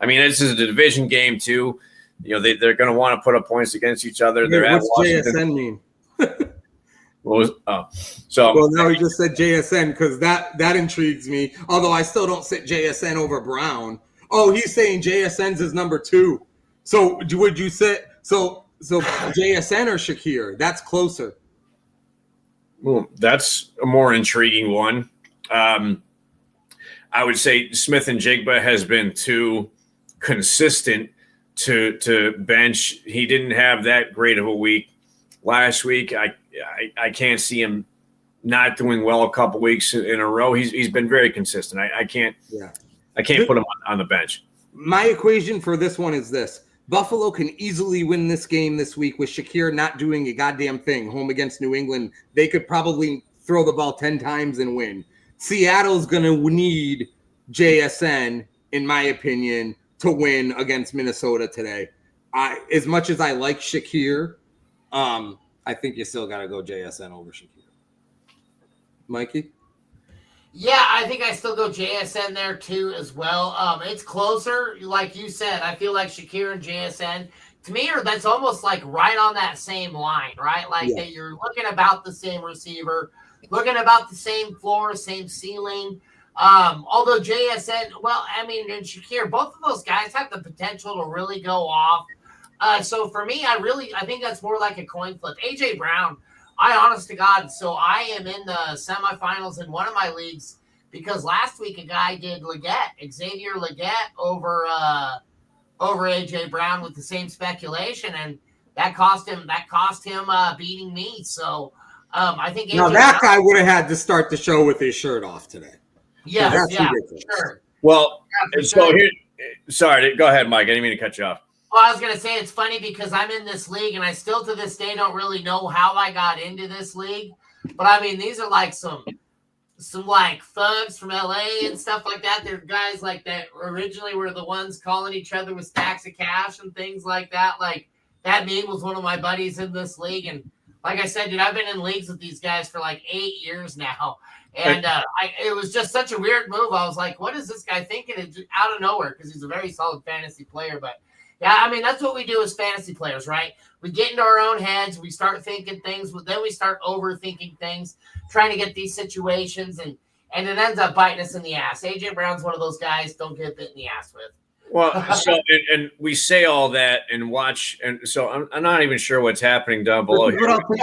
I mean, this is a division game too. They're going to want to put up points against each other. What's JSN mean? Well, now he just said JSN because that intrigues me. Although I still don't sit JSN over Brown. Oh, he's saying JSN's is number 2. So would you sit so JSN or Shakir? That's closer. Well, that's a more intriguing one. I would say Smith and Jigba has been too consistent to bench. He didn't have that great of a week last week. I can't see him not doing well a couple weeks in a row. He's been very consistent. I can't put him on the bench. My equation for this one is this. Buffalo can easily win this game this week with Shakir not doing a goddamn thing home against New England. They could probably throw the ball 10 times and win. Seattle's going to need JSN, in my opinion, to win against Minnesota today. As much as I like Shakir, I think you still got to go JSN over Shakir. Mikey? Yeah, I think I still go JSN there too as well. It's closer, like you said. I feel like Shakir and JSN, to me, that's almost like right on that same line, right? Like that you're looking about the same receiver, looking about the same floor, same ceiling. Although JSN, and Shakir, both of those guys have the potential to really go off. So for me, I think that's more like a coin flip. A.J. Brown, I honest to God, so I am in the semifinals in one of my leagues because last week a guy did Xavier Leggett over AJ Brown with the same speculation, and that cost him beating me. So I think now that guy would have had to start the show with his shirt off today. Yes, yeah, sure. Well, so here, sorry, go ahead, Mike. I didn't mean to cut you off. Well, I was going to say it's funny because I'm in this league and I still to this day don't really know how I got into this league. But I mean, these are like some like thugs from LA and stuff like that. They're guys like that originally were the ones calling each other with stacks of cash and things like that. Like that meme was one of my buddies in this league. And like I said, dude, I've been in leagues with these guys for like 8 years now. And it was just such a weird move. I was like, what is this guy thinking? It's just out of nowhere because he's a very solid fantasy player. But yeah, I mean, that's what we do as fantasy players, right? We get into our own heads. We start thinking things. Then we start overthinking things, trying to get these situations, and it ends up biting us in the ass. AJ Brown's one of those guys don't get bit in the ass with. Well, so and we say all that and watch, and so I'm not even sure what's happening down below here. I'll give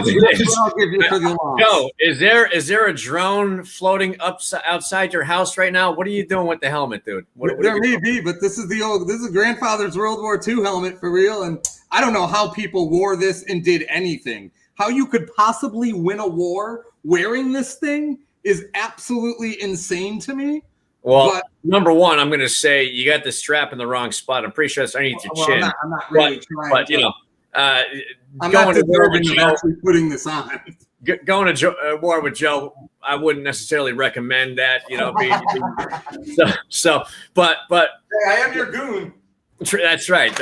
you for the loss. Joe, is there a drone floating outside your house right now? What are you doing with the helmet, dude? There may be, but this is grandfather's World War II helmet for real, and I don't know how people wore this and did anything. How you could possibly win a war wearing this thing is absolutely insane to me. Well, number one, I'm going to say you got the strap in the wrong spot. I'm pretty sure it's underneath your chin. I'm not really trying. But you know, I'm not deserving of actually putting this on. Going to war with Joe, I wouldn't necessarily recommend that. You know, but hey, I am your goon. That's right.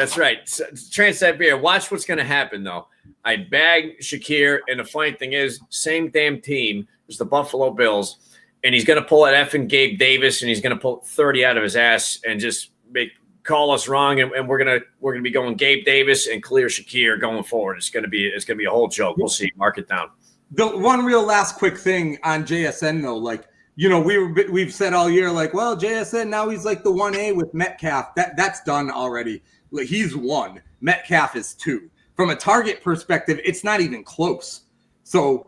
Trans-Siberian. Watch what's going to happen though. I bag Shakir, and the funny thing is, same damn team as the Buffalo Bills. And he's going to pull at effing Gabe Davis, and he's going to pull 30 out of his ass and just call us wrong. And we're gonna be going Gabe Davis and Khalil Shakir going forward. It's gonna be a whole joke. We'll see. Mark it down. The one real last quick thing on JSN though, like we've said all year, like, well, JSN now he's like the 1A with Metcalf. That's done already. Like, he's 1. Metcalf is 2. From a target perspective, it's not even close. So.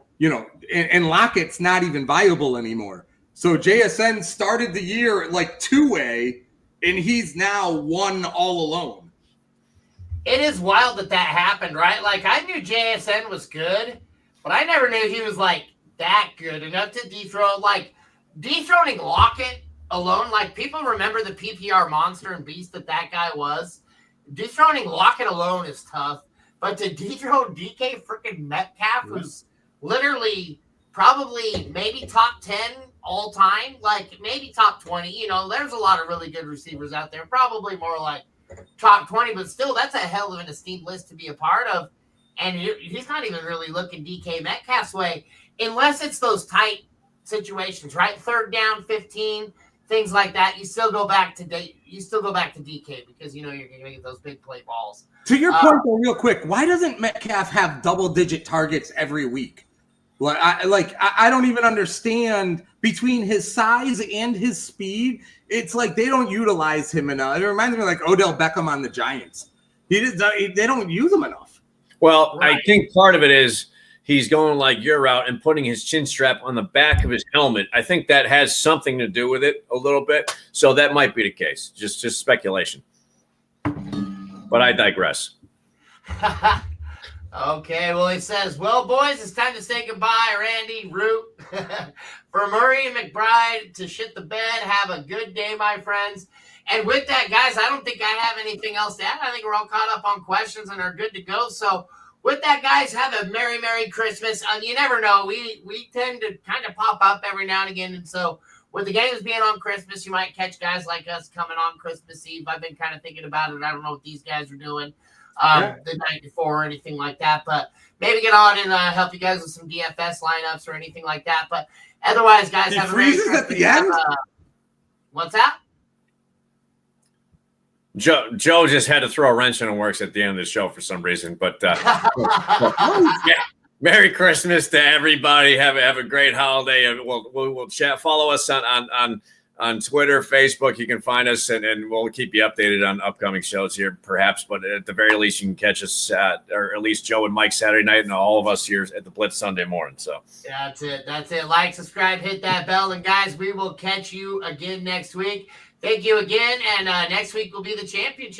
And Lockett's not even viable anymore. So JSN started the year like 2A, and he's now 1 all alone. It is wild that happened, right? Like, I knew JSN was good, but I never knew he was like that good enough to dethrone. Like, dethroning Lockett alone, like, people remember the PPR monster and beast that guy was. Dethroning Lockett alone is tough, but to dethrone DK freaking Metcalf, who's literally probably maybe top 10 all time, like maybe top 20. There's a lot of really good receivers out there, probably more like top 20, but still, that's a hell of an esteemed list to be a part of. And he's not even really looking DK Metcalf's way, unless it's those tight situations, right? 3rd down, 15, things like that. You still go back to DK because you're going to get those big play balls. To your point, though, real quick, why doesn't Metcalf have double-digit targets every week? I don't even understand between his size and his speed. It's like they don't utilize him enough. It reminds me of like Odell Beckham on the Giants. They don't use him enough. Well, right. I think part of it is he's going like your route and putting his chin strap on the back of his helmet. I think that has something to do with it a little bit. So that might be the case. Just speculation. But I digress. Okay, well, he says, well, boys, it's time to say goodbye, Randy, Root. For Murray and McBride to shit the bed, have a good day, my friends. And with that, guys, I don't think I have anything else to add. I think we're all caught up on questions and are good to go. So with that, guys, have a Merry, Merry Christmas. You never know. We tend to kind of pop up every now and again. And so with the games being on Christmas, you might catch guys like us coming on Christmas Eve. I've been kind of thinking about it. I don't know what these guys are doing. The night before or anything like that, but maybe get on and help you guys with some DFS lineups or anything like that. But otherwise, guys, have a Merry Christmas. At the end? What's that? Joe just had to throw a wrench in the works at the end of the show for some reason. But yeah, Merry Christmas to everybody. Have a great holiday. We'll chat. Follow us on on Twitter, Facebook. You can find us, and we'll keep you updated on upcoming shows here, perhaps. But at the very least, you can catch us or at least Joe and Mike Saturday night, and all of us here at the Blitz Sunday morning. So that's it. That's it. Like, subscribe, hit that bell, and guys, we will catch you again next week. Thank you again, and next week will be the championship.